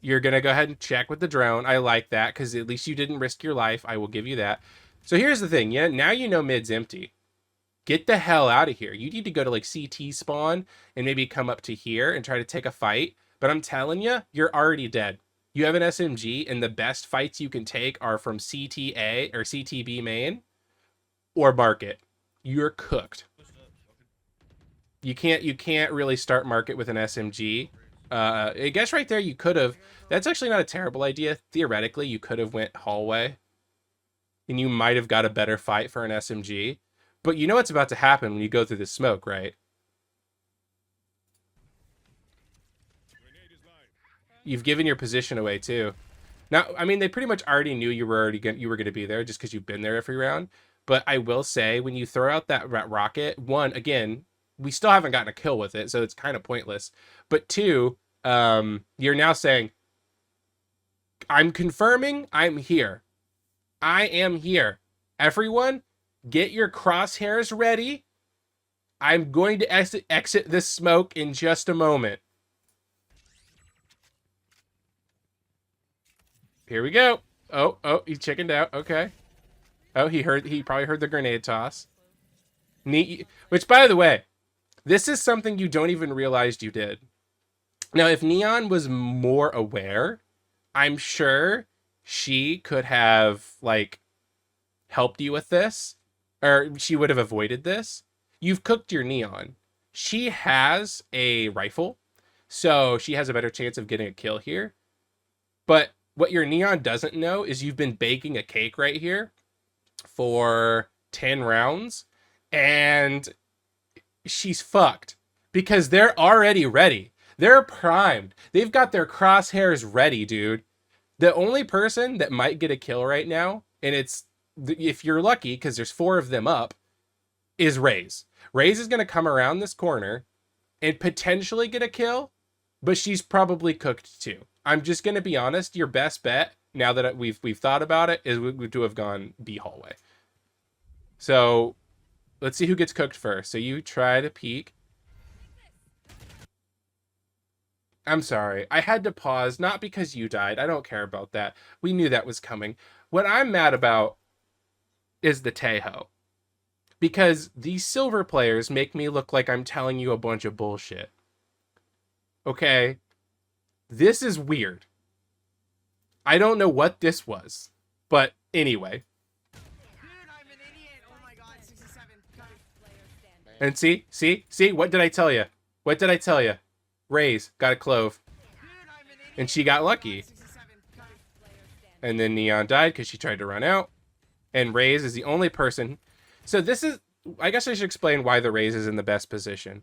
You're going to go ahead and check with the drone. I like that because at least you didn't risk your life. I will give you that. So here's the thing. Yeah, now you know mid's empty. Get the hell out of here. You need to go to like CT spawn and maybe come up to here and try to take a fight. But I'm telling you, you're already dead. You have an SMG and the best fights you can take are from CTA or CTB main or market. You're cooked. You can't really start market with an SMG. I guess right there you could have. That's actually not a terrible idea. Theoretically, you could have went hallway, and you might have got a better fight for an SMG. But you know what's about to happen when you go through the smoke, right? You've given your position away too. Now, I mean, they pretty much already knew you were going to be there just because you've been there every round. But I will say, when you throw out that rocket, one, again, we still haven't gotten a kill with it, so it's kind of pointless. But two, you're now saying, I'm confirming I'm here. I am here. Everyone, get your crosshairs ready. I'm going to exit this smoke in just a moment. Here we go. Oh, he chickened out. Okay. Oh, he probably heard the grenade toss. Neat. Which, by the way, this is something you don't even realize you did. Now, if Neon was more aware, I'm sure she could have, like, helped you with this. Or she would have avoided this. You've cooked your Neon. She has a rifle, so she has a better chance of getting a kill here. But what your Neon doesn't know is you've been baking a cake right here for 10 rounds, and she's fucked because they're already ready. They're primed. They've got their crosshairs ready, dude. The only person that might get a kill right now, and it's, if you're lucky, because there's 4 of them up, is Raze. Raze is going to come around this corner and potentially get a kill, but she's probably cooked too. I'm just going to be honest. Your best bet, now that we've thought about it, is to have gone B hallway. So let's see who gets cooked first. So you try to peek. I'm sorry. I had to pause, not because you died. I don't care about that. We knew that was coming. What I'm mad about is the Tejo. Because these silver players make me look like I'm telling you a bunch of bullshit. Okay? This is weird. I don't know what this was. But anyway. Dude, I'm an idiot. Oh my god, 67. And see? What did I tell you? What did I tell you? Raze got a clove. Dude, I'm an idiot. And she got lucky. 67. And then Neon died because she tried to run out. And Raze is the only person. So this is, I guess I should explain why the Raze is in the best position.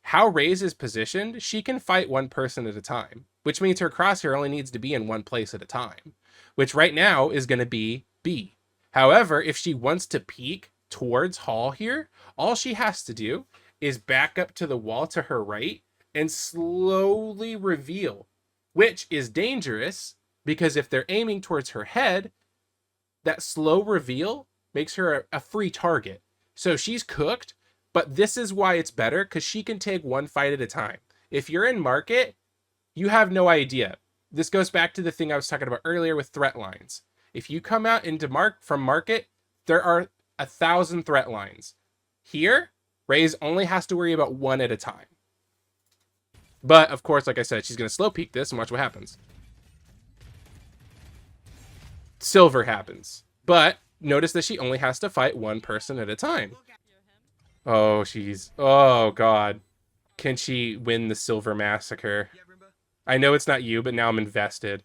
How Raze is positioned, she can fight one person at a time, which means her crosshair only needs to be in one place at a time, which right now is going to be B. However, if she wants to peek towards Hall here, all she has to do is back up to the wall to her right and slowly reveal, which is dangerous because if they're aiming towards her head, that slow reveal makes her a free target. So she's cooked, but this is why it's better, because she can take one fight at a time. If you're in market, you have no idea. This goes back to the thing I was talking about earlier with threat lines. If you come out into from market, there are 1,000 threat lines. Here, Raze only has to worry about one at a time. But, of course, like I said, she's going to slow peek this and watch what happens. Silver happens. But notice that she only has to fight one person at a time. Oh, oh, God. Can she win the Silver Massacre? I know it's not you, but now I'm invested.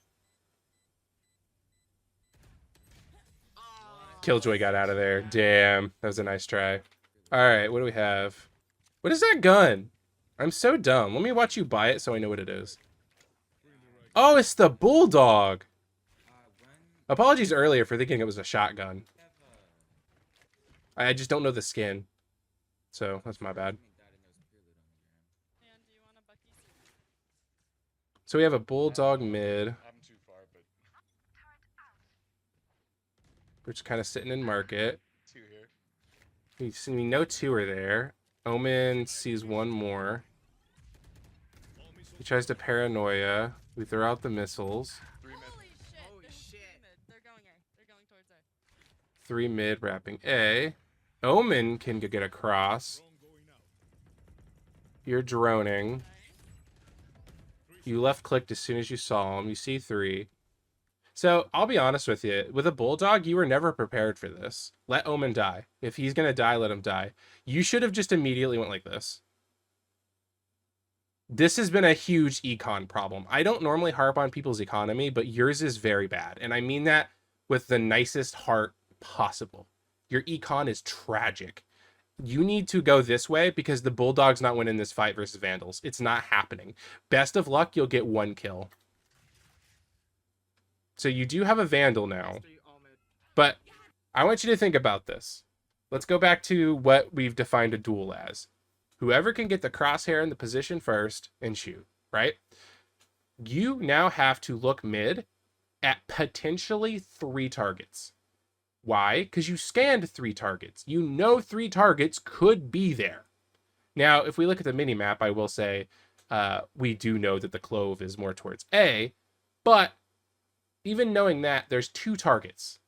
Killjoy got out of there. Damn. That was a nice try. Alright, what do we have? What is that gun? I'm so dumb. Let me watch you buy it so I know what it is. Oh, it's the Bulldog. Apologies earlier for thinking it was a shotgun. I just don't know the skin. So, that's my bad. So we have a bulldog mid. I'm too far, but We're just kind of sitting in market. 2 here. We know 2 are there. Omen sees 1 more. He tries to paranoia. We throw out the missiles. 3 mid. Holy shit. They're going A. They're going towards A. 3 mid wrapping A. Omen can get across. You're droning. You left clicked as soon as you saw him. You see 3. So, I'll be honest with you. With a bulldog, you were never prepared for this. Let Omen die. If he's going to die, let him die. You should have just immediately went like this. This has been a huge econ problem. I don't normally harp on people's economy, but yours is very bad. And I mean that with the nicest heart possible. Your econ is tragic. You need to go this way because the Bulldog's not winning this fight versus Vandals. It's not happening. Best of luck, you'll get 1 kill. So you do have a Vandal now. But I want you to think about this. Let's go back to what we've defined a duel as. Whoever can get the crosshair in the position first and shoot, right? You now have to look mid at potentially 3 targets. Why? Because you scanned 3 targets. You know 3 targets could be there. Now, if we look at the mini-map, I will say we do know that the clove is more towards A, but even knowing that, there's 2 targets.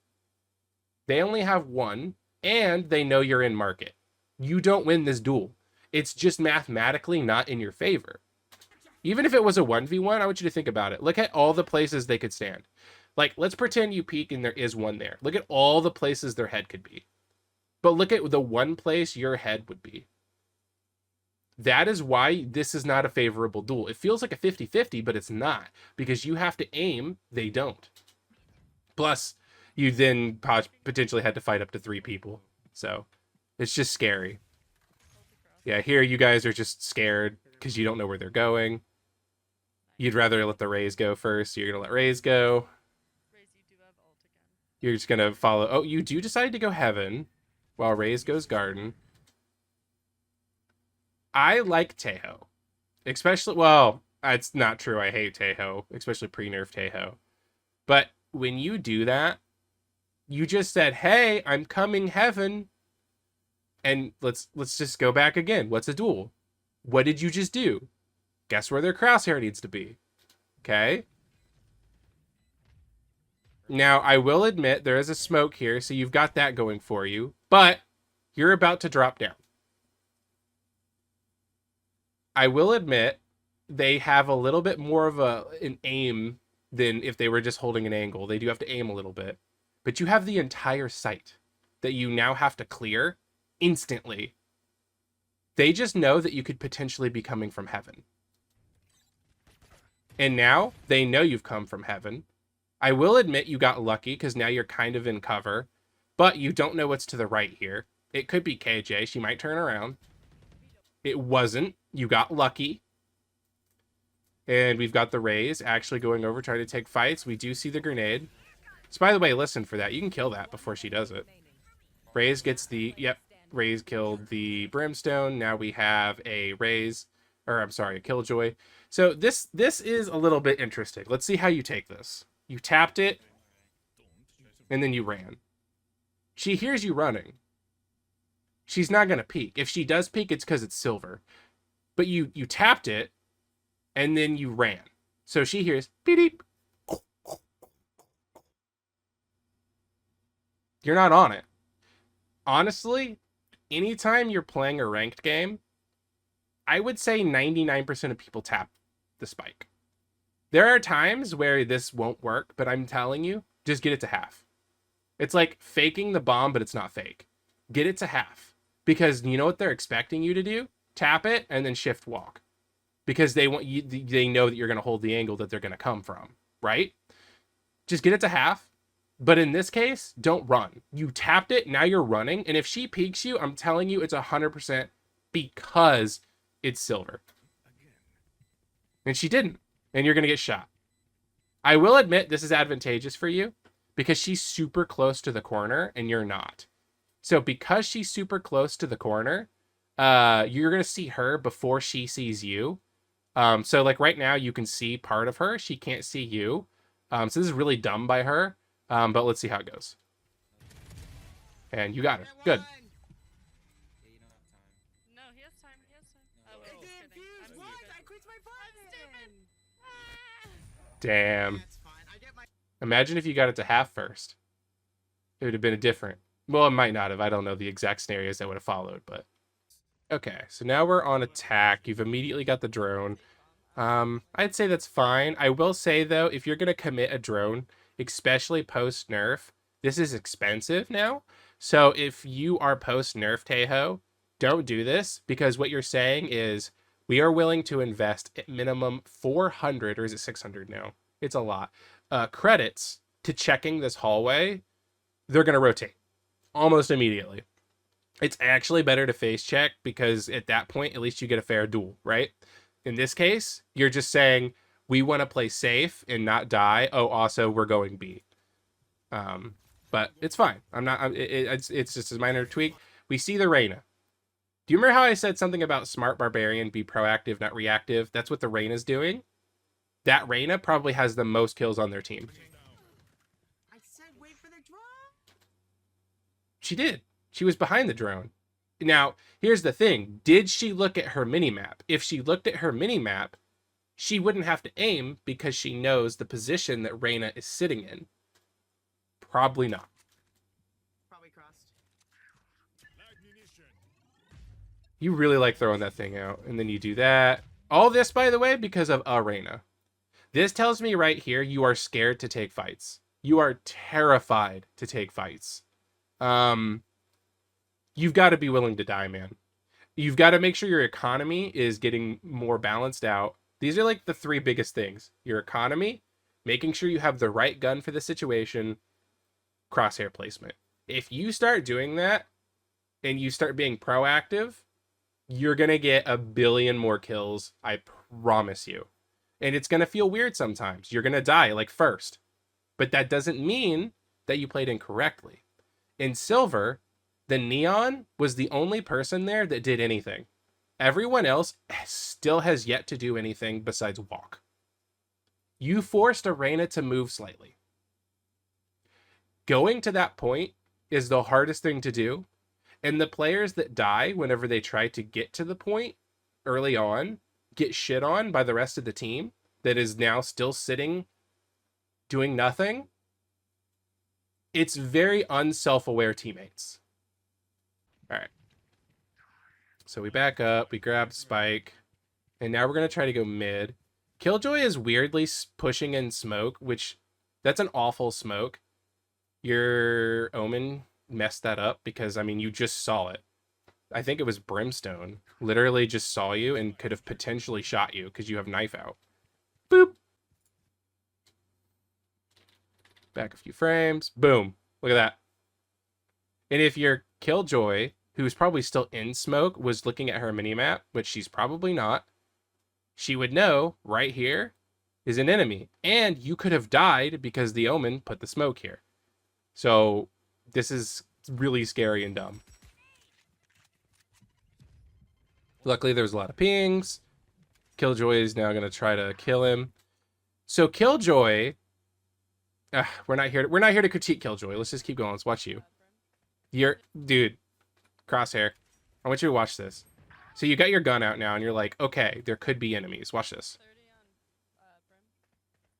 They only have 1, and they know you're in market. You don't win this duel. It's just mathematically not in your favor. Even if it was a 1v1, I want you to think about it. Look at all the places they could stand. Like, let's pretend you peek and there is 1 there. Look at all the places their head could be. But look at the 1 place your head would be. That is why this is not a favorable duel. It feels like a 50-50, but it's not. Because you have to aim, they don't. Plus, you then potentially had to fight up to 3 people. So, it's just scary. Yeah, here you guys are just scared because you don't know where they're going. You'd rather let the Rays go first, so you're going to let Rays go. You're just going to follow. Oh, you do decide to go Heaven while Rays goes Garden. I like Tejo. Especially, well, it's not true. I hate Tejo, especially pre-nerf Tejo. But when you do that, you just said, hey, I'm coming Heaven. And let's just go back again. What's a duel? What did you just do? Guess where their crosshair needs to be. Okay? Now, I will admit there is a smoke here, so you've got that going for you. But you're about to drop down. I will admit they have a little bit more of an aim than if they were just holding an angle. They do have to aim a little bit. But you have the entire site that you now have to clear instantly. They just know that you could potentially be coming from Heaven. And now they know you've come from Heaven. I will admit you got lucky because now you're kind of in cover, but you don't know what's to the right here. It could be KJ. She might turn around. It wasn't. You got lucky. And we've got the Rays actually going over trying to take fights. We do see the grenade. So by the way, listen for that. You can kill that before she does it. Rays gets the... Yep. Rays killed the Brimstone. Now we have a Rays... Or, I'm sorry, a Killjoy. So this is a little bit interesting. Let's see how you take this. You tapped it. And then you ran. She hears you running. She's not going to peek. If she does peek, it's because it's silver. But you tapped it. And then you ran. So she hears... Beep. You're not on it. Honestly, anytime you're playing a ranked game, I would say 99% of people tap the spike. There are times where this won't work, but I'm telling you, just get it to half. It's like faking the bomb, but it's not fake. Get it to half. Because you know what they're expecting you to do? Tap it and then shift walk. Because they want you, they know that you're going to hold the angle that they're going to come from, right? Just get it to half. But in this case, don't run. You tapped it, now you're running. And if she peeks you, I'm telling you, it's 100% because it's silver. And she didn't. And you're going to get shot. I will admit this is advantageous for you because she's super close to the corner and you're not. So because she's super close to the corner, you're going to see her before she sees you. So like right now you can see part of her. She can't see you. So this is really dumb by her. But let's see how it goes. And you got her. Good. No, he has time. He has time. Oh, It well, didn't kidding. fuse. I'm What? stupid. I quit my button. Ah! Damn. That's fine. I get my. Imagine if you got it to half first. It would have been a different. Well, it might not have. I don't know the exact scenarios that would have followed, but. Okay, so now we're on attack. You've immediately got the drone. I'd say that's fine. I will say, though, if you're going to commit a drone, especially post-nerf, this is expensive now. So if you are post-nerf, Tejo, don't do this, because what you're saying is, we are willing to invest at minimum 400, or is it 600 now? It's a lot. Credits to checking this hallway. They're going to rotate almost immediately. It's actually better to face check because at that point, at least you get a fair duel, right? In this case, you're just saying, we want to play safe and not die. Oh, also, we're going B. But it's fine. It's just a minor tweak. We see the Reyna. Do you remember how I said something about smart barbarian, be proactive, not reactive? That's what the Reyna's doing. That Reyna probably has the most kills on their team. I said wait for the drone. She did. She was behind the drone. Now, here's the thing. Did she look at her minimap? If she looked at her minimap, she wouldn't have to aim because she knows the position that Reyna is sitting in. Probably not. Probably crossed. You really like throwing that thing out, and then you do that. All this, by the way, because of Reyna. This tells me right here you are scared to take fights. You are terrified to take fights. You've got to be willing to die, man. You've got to make sure your economy is getting more balanced out. These are like the three biggest things. Your economy, making sure you have the right gun for the situation, crosshair placement. If you start doing that and you start being proactive, you're going to get a billion more kills. I promise you. And it's going to feel weird sometimes. You're going to die like first. But that doesn't mean that you played incorrectly. In Silver, the Neon was the only person there that did anything. Everyone else still has yet to do anything besides walk. You forced Arena to move slightly. Going to that point is the hardest thing to do. And the players that die whenever they try to get to the point early on get shit on by the rest of the team that is now still sitting doing nothing. It's very unself-aware teammates. All right. So we back up, we grab Spike, and now we're going to try to go mid. Killjoy is weirdly pushing in smoke, which that's an awful smoke. Your Omen messed that up because, I mean, you just saw it. I think it was Brimstone. Literally just saw you and could have potentially shot you because you have knife out. Boop. Back a few frames. Boom. Look at that. And if your Killjoy, who's probably still in smoke, was looking at her minimap, which she's probably not, she would know right here is an enemy. And you could have died because the Omen put the smoke here. So this is really scary and dumb. Luckily, there's a lot of pings. Killjoy is now going to try to kill him. So Killjoy, we're not here to critique Killjoy. Let's just keep going. Let's watch you. Dude, Crosshair. I want you to watch this. So you got your gun out now, and you're like, okay, there could be enemies. Watch this. 30 on Brim.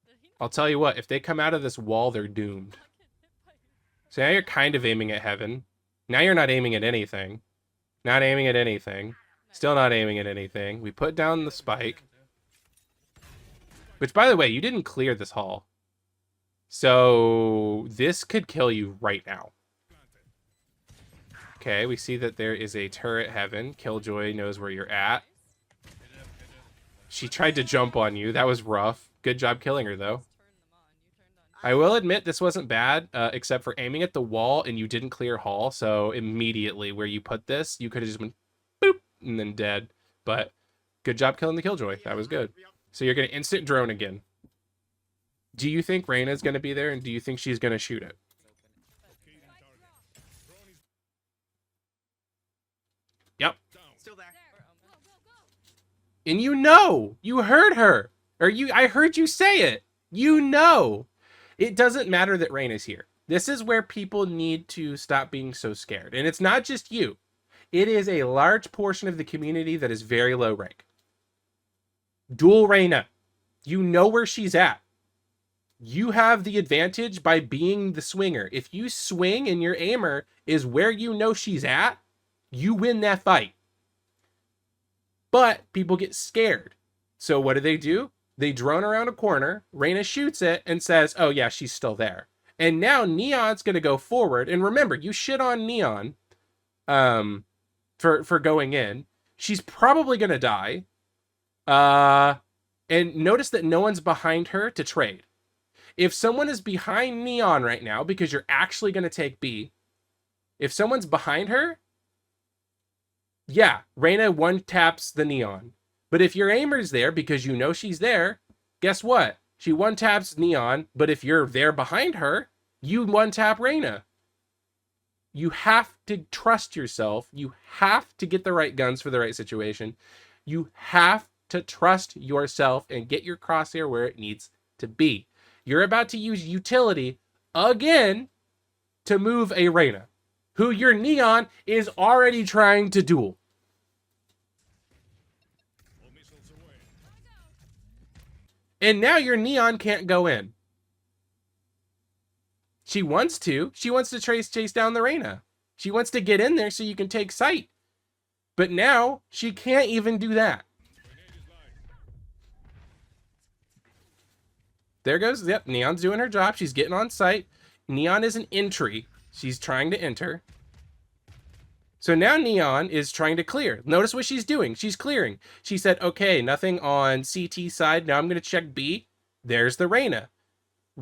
Did he I'll tell you what, if they come out of this wall, they're doomed. not get hit by his... So now you're kind of aiming at heaven. Now you're not aiming at anything. Not aiming at anything. Still not aiming at anything. We put down the spike. Which, by the way, you didn't clear this hall. So this could kill you right now. Okay, we see that there is a turret heaven. Killjoy knows where you're at. She tried to jump on you. That was rough. Good job killing her, though. Turn them on. You turned on... I will admit this wasn't bad, except for aiming at the wall and you didn't clear hall. So immediately where you put this, you could have just been boop and then dead. But good job killing the Killjoy. That was good. So you're going to instant drone again. Do you think Reyna's going to be there, and do you think she's going to shoot it? Yep. Still there. And you heard her, or I heard you say it. It doesn't matter that Reyna's here. This is where people need to stop being so scared. And it's not just you. It is a large portion of the community that is very low rank. Duel Reyna. You know where she's at. You have the advantage by being the swinger. If you swing and your aimer is where you know she's at, you win that fight. But people get scared. So what do? They drone around a corner, Reyna shoots it and says, oh yeah, she's still there. And now Neon's going to go forward. And remember, you shit on Neon for going in. She's probably going to die. And notice that no one's behind her to trade. If someone is behind Neon right now, because you're actually going to take B, if someone's behind her, yeah, Reyna one-taps the Neon. But if your aimer's there because you know she's there, guess what? She one-taps Neon, but if you're there behind her, you one-tap Reyna. You have to trust yourself. You have to get the right guns for the right situation. You have to trust yourself and get your crosshair where it needs to be. You're about to use utility again to move a Reyna, who your Neon is already trying to duel. And now your Neon can't go in. She wants to. She wants to chase down the Reyna. She wants to get in there so you can take sight. But now she can't even do that. There goes, yep, Neon's doing her job. She's getting on site. Neon is an entry. She's trying to enter. So now Neon is trying to clear. Notice what she's doing. She's clearing. She said, okay, nothing on CT side. Now I'm going to check B. There's the Reyna.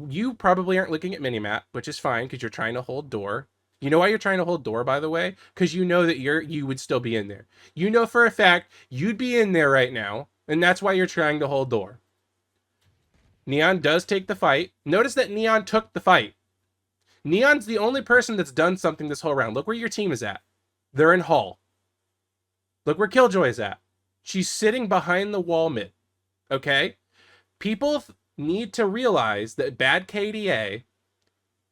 You probably aren't looking at minimap, which is fine because you're trying to hold door. You know why you're trying to hold door, by the way? Because you know that you would still be in there. You know for a fact you'd be in there right now, and that's why you're trying to hold door. Neon does take the fight. Notice that Neon took the fight. Neon's the only person that's done something this whole round. Look where your team is at. They're in Hall. Look where Killjoy is at. She's sitting behind the wall mid. Okay? People need to realize that bad KDA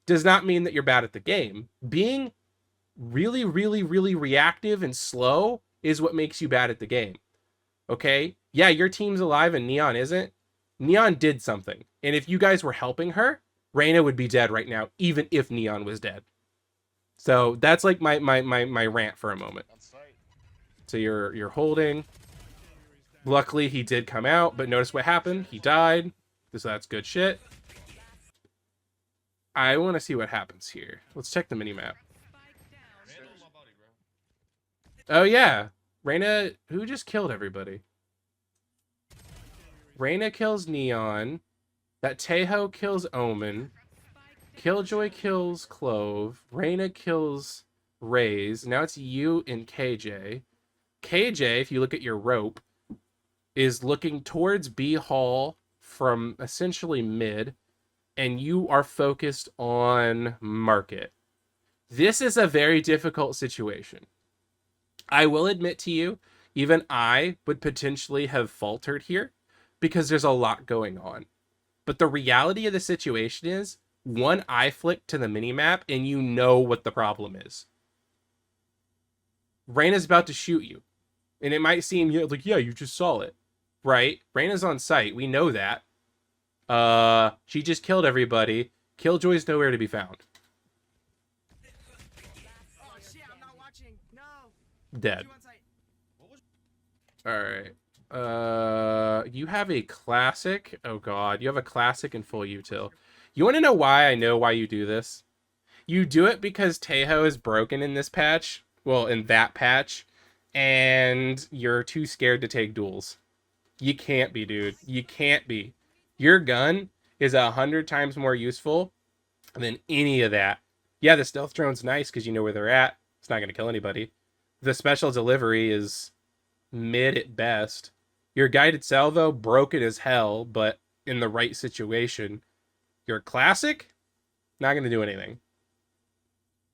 does not mean that you're bad at the game. Being really, really, really reactive and slow is what makes you bad at the game. Okay? Yeah, your team's alive and Neon isn't. Neon did something. And if you guys were helping her, Reyna would be dead right now, even if Neon was dead. So that's like my rant for a moment. So you're holding. Luckily, he did come out, but notice what happened. He died. So that's good shit. I want to see what happens here. Let's check the minimap. Oh, yeah. Reyna, who just killed everybody? Reyna kills Neon. That Tejo kills Omen. Killjoy kills Clove. Reyna kills Raze. Now it's you and KJ. KJ, if you look at your rope, is looking towards B Hall from essentially mid, and you are focused on market. This is a very difficult situation. I will admit to you, even I would potentially have faltered here because there's a lot going on. But the reality of the situation is, one eye flick to the minimap and you know what the problem is. Reyna's about to shoot you. And it might seem like, yeah, you just saw it. Right? Reyna's on site. We know that. She just killed everybody. Killjoy's nowhere to be found. Oh shit, I'm not watching. No. Dead. Alright. You have a classic. Oh god, you have a classic in full util. You want to know why I know why you do this? You do it because Tejo is broken in this patch. Well, in that patch. And you're too scared to take duels. You can't be, dude. You can't be. Your gun is 100 times more useful than any of that. Yeah, the stealth drone's nice because you know where they're at. It's not going to kill anybody. The special delivery is mid at best. Your guided salvo, broken as hell, but in the right situation, Your classic, not going to do anything.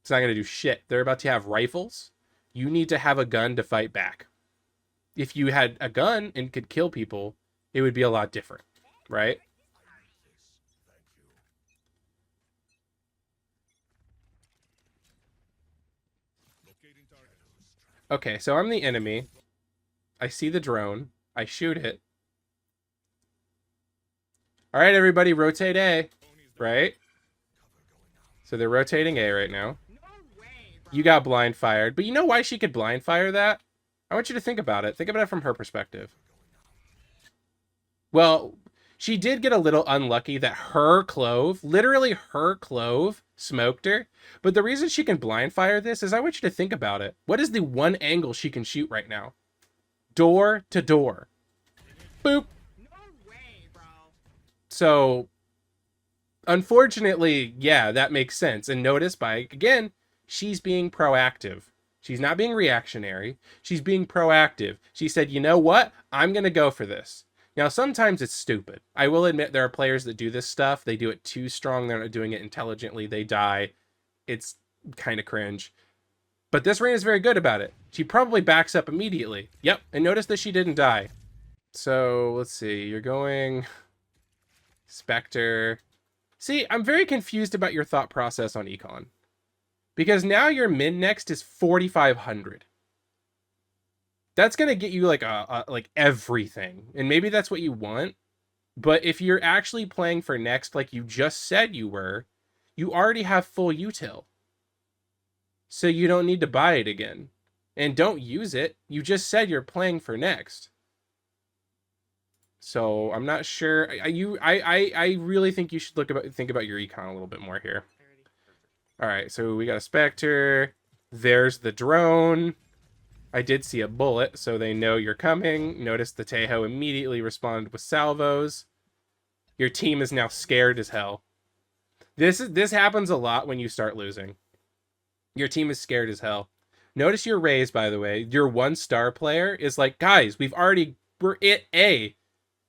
It's not going to do shit. They're about to have rifles. You need to have a gun to fight back. If you had a gun and could kill people, it would be a lot different, right? Okay, so I'm the enemy. I see the drone. I shoot it. All right, everybody, rotate A, right? So they're rotating A right now. No way, bro. You got blind fired, but you know why she could blind fire that? I want you to think about it. Think about it from her perspective. Well, she did get a little unlucky that her clove, literally her clove, smoked her. But the reason she can blind fire this is I want you to think about it. What is the one angle she can shoot right now? Door to door. Boop. No way, bro. So, unfortunately, yeah, that makes sense. And notice again, she's being proactive. She's not being reactionary. She's being proactive. She said, you know what? I'm going to go for this. Now, sometimes it's stupid. I will admit there are players that do this stuff. They do it too strong. They're not doing it intelligently. They die. It's kind of cringe. But this Reina is very good about it. She probably backs up immediately. Yep. And notice that she didn't die. So, let's see. You're going... Spectre. See, I'm very confused about your thought process on Econ. Because now your mid next is 4,500. That's going to get you like like everything. And maybe that's what you want. But if you're actually playing for next like you just said you were, you already have full util. So you don't need to buy it again. And don't use it. You just said you're playing for next. So I'm not sure. I really think you should think about your econ a little bit more here. All right, so we got a Spectre. There's the drone. I did see a bullet, so they know you're coming. Notice the Tejo immediately responded with salvos. Your team is now scared as hell. This happens a lot when you start losing. Your team is scared as hell. Notice your Raze, by the way. Your 1-star player is like, guys, we're at A.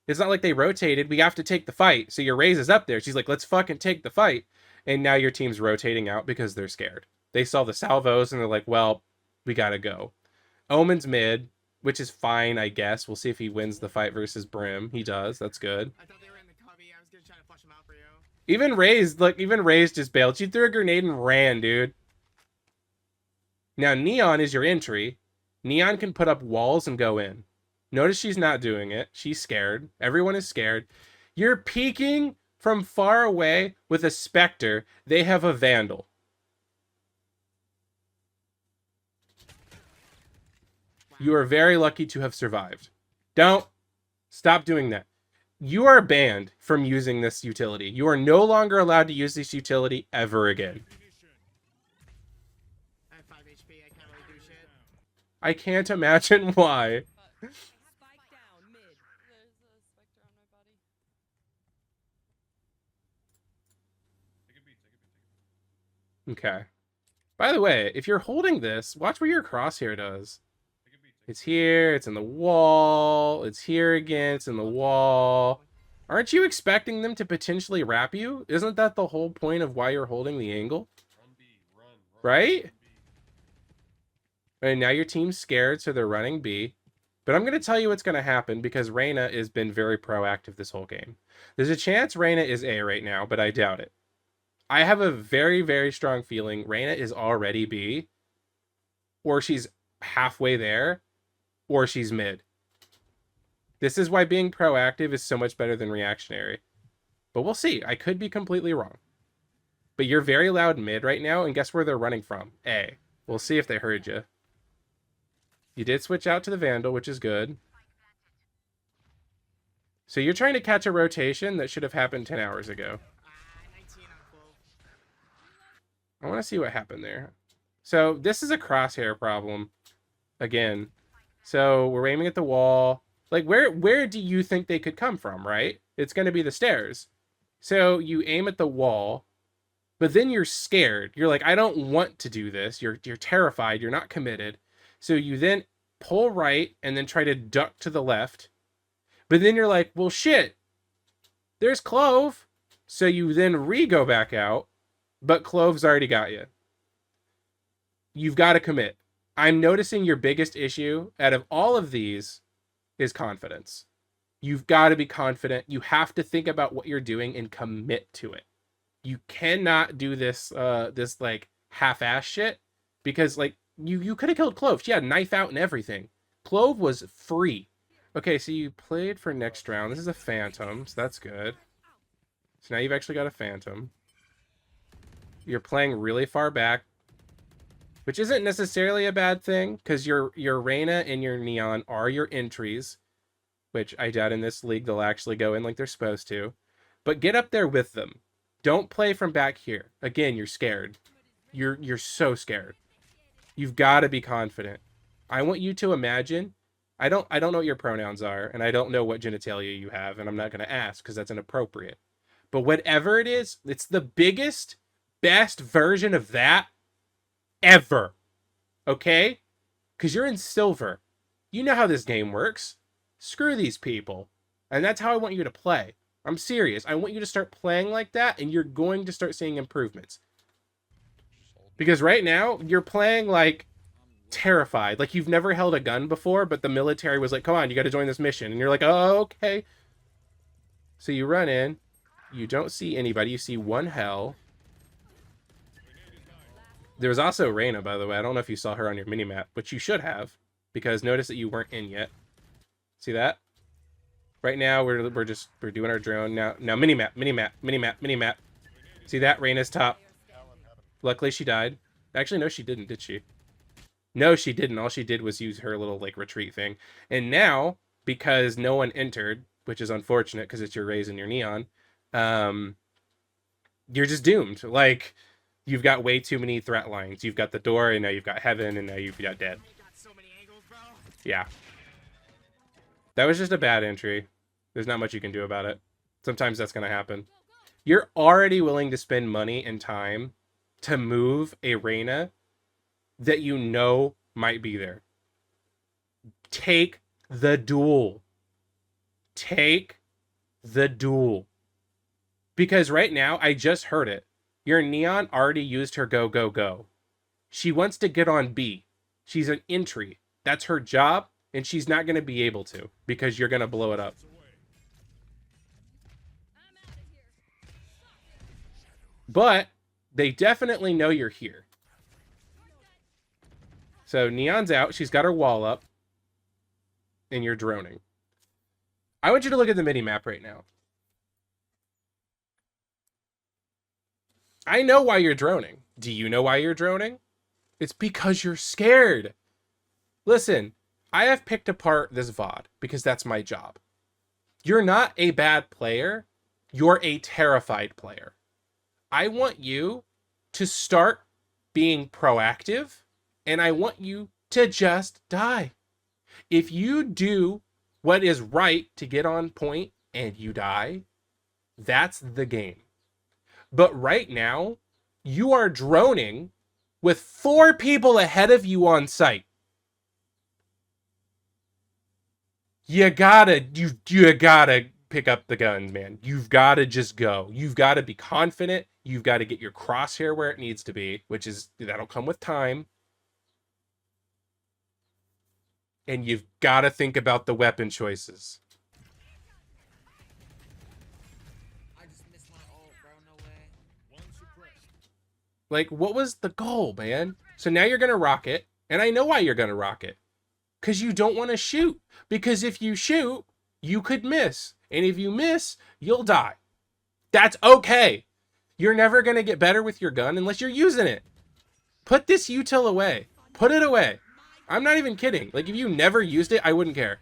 It's not like they rotated. We have to take the fight. So your Raze is up there. She's like, let's fucking take the fight. And now your team's rotating out because they're scared. They saw the salvos and they're like, well, we gotta go. Omen's mid, which is fine, I guess. We'll see if he wins the fight versus Brim. He does. That's good. I thought they were in the cubby. I was gonna try to flush them out for you. Even Raze just bailed. She threw a grenade and ran, dude. Now, Neon is your entry. Neon can put up walls and go in. Notice she's not doing it. She's scared. Everyone is scared. You're peeking from far away with a Spectre. They have a Vandal. Wow. You are very lucky to have survived. Don't. Stop doing that. You are banned from using this utility. You are no longer allowed to use this utility ever again. I have 5 HP. I can't really do shit. I can't imagine why. Spike down mid. There's a specter on my body. Okay. By the way, if you're holding this, watch where your crosshair does. It's here, it's in the wall, it's here again, it's in the wall. Aren't you expecting them to potentially wrap you? Isn't that the whole point of why you're holding the angle? Right? And now your team's scared, so they're running B. But I'm going to tell you what's going to happen because Reina has been very proactive this whole game. There's a chance Reina is A right now, but I doubt it. I have a very, very strong feeling Reina is already B, or she's halfway there, or she's mid. This is why being proactive is so much better than reactionary. But we'll see. I could be completely wrong. But you're very loud mid right now, and guess where they're running from? A. We'll see if they heard you. You did switch out to the Vandal, which is good. So you're trying to catch a rotation that should have happened 10 hours ago. 19 on 12. I want to see what happened there. So this is a crosshair problem. Again. So we're aiming at the wall. Like, where do you think they could come from, right? It's going to be the stairs. So you aim at the wall, but then you're scared. You're like, I don't want to do this. You're terrified. You're not committed. So you then pull right and then try to duck to the left. But then you're like, well, shit. There's Clove. So you then re-go back out, but Clove's already got you. You've got to commit. I'm noticing your biggest issue out of all of these is confidence. You've got to be confident. You have to think about what you're doing and commit to it. You cannot do this this like half-ass shit, because like you could have killed Clove. She had knife out and everything. Clove was free. Okay, so you played for next round. This is a Phantom, so that's good. So now you've actually got a Phantom. You're playing really far back, which isn't necessarily a bad thing, because your Reyna and your Neon are your entries, which I doubt in this league they'll actually go in like they're supposed to. But get up there with them. Don't play from back here. Again, you're scared. You're so scared. You've got to be confident. I want you to imagine. I don't know what your pronouns are, and I don't know what genitalia you have, and I'm not going to ask because that's inappropriate. But whatever it is, it's the biggest, best version of that ever. Okay? Because you're in silver. You know how this game works. Screw these people. And that's how I want you to play. I'm serious. I want you to start playing like that, and you're going to start seeing improvements. Because right now, you're playing like terrified. Like you've never held a gun before, but the military was like, come on, you got to join this mission. And you're like, oh, okay. So you run in. You don't see anybody. You see one hell. There was also Reyna, by the way. I don't know if you saw her on your minimap, but you should have, because notice that you weren't in yet. See that? Right now, we're doing our drone. Now minimap. See that? Reyna's top. Luckily, she died. Actually, no, she didn't, did she? No, she didn't. All she did was use her little, like, retreat thing. And now, because no one entered, which is unfortunate because it's your Raze and your Neon, you're just doomed. Like, you've got way too many threat lines. You've got the door, and now you've got heaven, and now you've got dead. Yeah. That was just a bad entry. There's not much you can do about it. Sometimes that's going to happen. You're already willing to spend money and time to move a Reyna that you know might be there. Take the duel. Take the duel. Because right now, I just heard it. Your Neon already used her go, go, go. She wants to get on B. She's an entry. That's her job, and she's not going to be able to, because you're going to blow it up. But they definitely know you're here. So Neon's out. She's got her wall up. And you're droning. I want you to look at the mini-map right now. I know why you're droning. Do you know why you're droning? It's because you're scared. Listen, I have picked apart this VOD because that's my job. You're not a bad player. You're a terrified player. I want you to start being proactive, and I want you to just die. If you do what is right to get on point and you die, that's the game. But right now, you are droning with 4 people ahead of you on site. You gotta pick up the guns, man. You've gotta just go. You've gotta be confident. You've gotta get your crosshair where it needs to be, which is, that'll come with time. And you've gotta think about the weapon choices. I just missed my ult, bro. No way. Like, what was the goal, man? So now you're gonna rock it, and I know why you're gonna rock it. Because you don't want to shoot. Because if you shoot, you could miss. And if you miss, you'll die. That's okay. You're never going to get better with your gun unless you're using it. Put this util away. Put it away. I'm not even kidding. Like, if you never used it, I wouldn't care.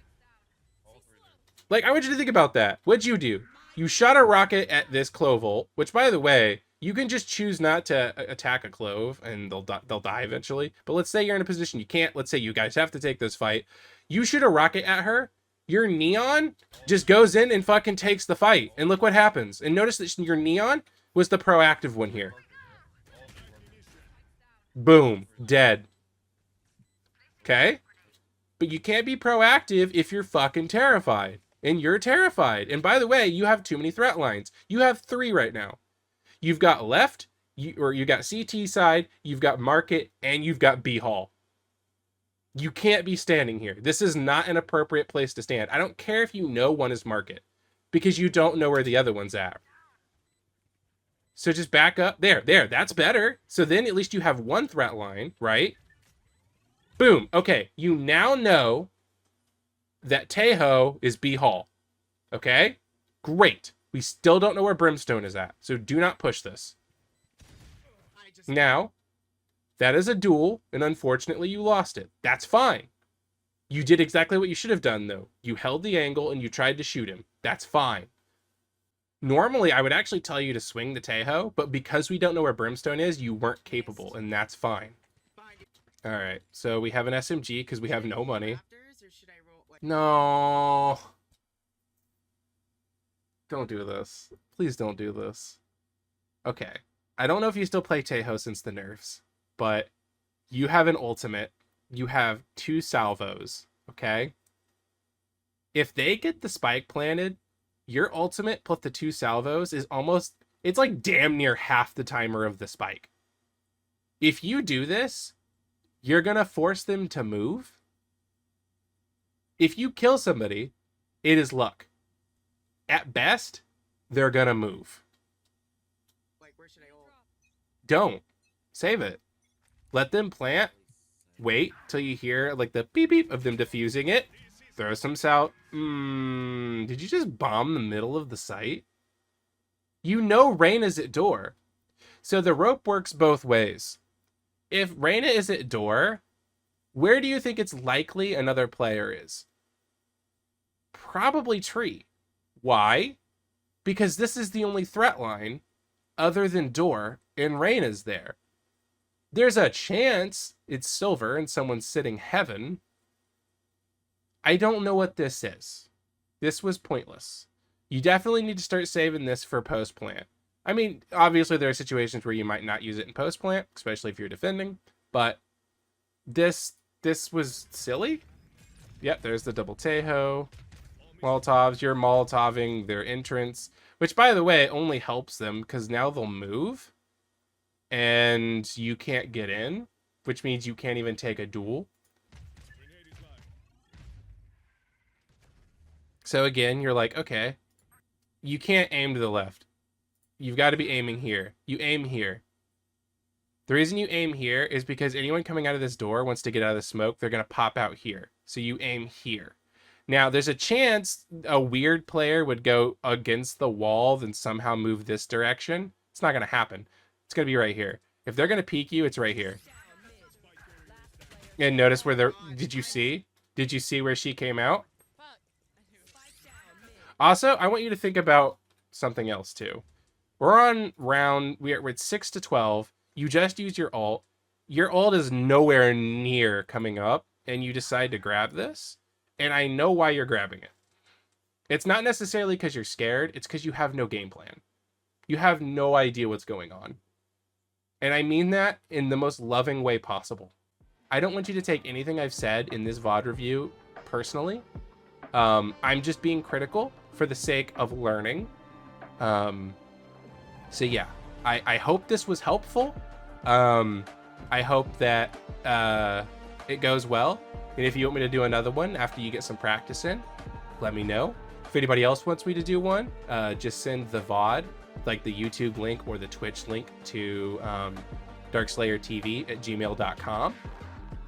Like, I want you to think about that. What'd you do? You shot a rocket at this Clove ult, which, by the way, you can just choose not to attack a Clove, and they'll die eventually. But let's say you're in a position you can't. Let's say you guys have to take this fight. You shoot a rocket at her. Your Neon just goes in and fucking takes the fight. And look what happens. And notice that your Neon was the proactive one here. Boom. Dead. Okay? But you can't be proactive if you're fucking terrified. and you're terrified. And by the way, you have too many threat lines. You have 3 right now. You've got left, you got CT side, you've got market, and you've got B hall. You can't be standing here. This is not an appropriate place to stand. I don't care if you know one is market, because you don't know where the other one's at. So just back up. There, that's better. So then at least you have 1 threat line, right? Boom. Okay, you now know that Tejo is B hall. Okay? Great. We still don't know where Brimstone is at, so do not push this. Now, that is a duel, and unfortunately you lost it. That's fine. You did exactly what you should have done, though. You held the angle and you tried to shoot him. That's fine. Normally, I would actually tell you to swing the Tejo, but because we don't know where Brimstone is, you weren't capable, and that's fine. Alright, so we have an SMG because we have no money. No. Don't do this. Please don't do this. Okay. I don't know if you still play Tejo since the nerfs, but you have an ultimate. You have 2 salvos, okay? If they get the spike planted, your ultimate plus the 2 salvos is almost, it's like damn near half the timer of the spike. If you do this, you're gonna force them to move. If you kill somebody, it is luck. At best, they're gonna move. Like, where should I ult? Don't. Save it. Let them plant. Wait till you hear like the beep beep of them defusing it. Throw some salt. Did you just bomb the middle of the site? You know Reyna's at door. So the rope works both ways. If Reyna is at door, where do you think it's likely another player is? Probably tree. Why? Because this is the only threat line other than door, and Reyna's there. There's a chance it's silver and someone's sitting heaven. I don't know what this is. This was pointless. You definitely need to start saving this for post plant. I mean, obviously there are situations where you might not use it in post plant, especially if you're defending, but this was silly. Yep, there's the double Tejo. Molotovs, you're Molotoving their entrance, which by the way only helps them because now they'll move and you can't get in, which means you can't even take a duel. So again, you're like, okay, you can't aim to the left. You've got to be aiming here. You aim here. The reason you aim here is because anyone coming out of this door wants to get out of the smoke. They're going to pop out here. So you aim here. Now, there's a chance a weird player would go against the wall and somehow move this direction. It's not going to happen. It's going to be right here. If they're going to peek you, it's right here. And notice where they're... Did you see? Did you see where she came out? Also, I want you to think about something else, too. We're on round... We're at 6 to 12. You just used your ult. Your ult is nowhere near coming up, and you decide to grab this. And I know why you're grabbing it. It's not necessarily because you're scared. It's because you have no game plan. You have no idea what's going on. And I mean that in the most loving way possible. I don't want you to take anything I've said in this VOD review personally. I'm just being critical for the sake of learning. So yeah, I hope this was helpful. I hope that it goes well. And if you want me to do another one after you get some practice in, let me know. If anybody else wants me to do one, just send the VOD, like the YouTube link or the Twitch link to darkslayertv@gmail.com.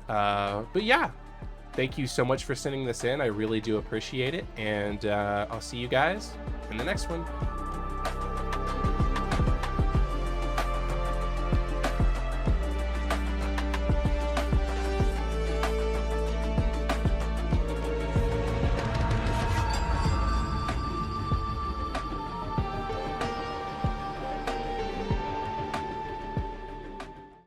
But yeah, thank you so much for sending this in. I really do appreciate it. And I'll see you guys in the next one.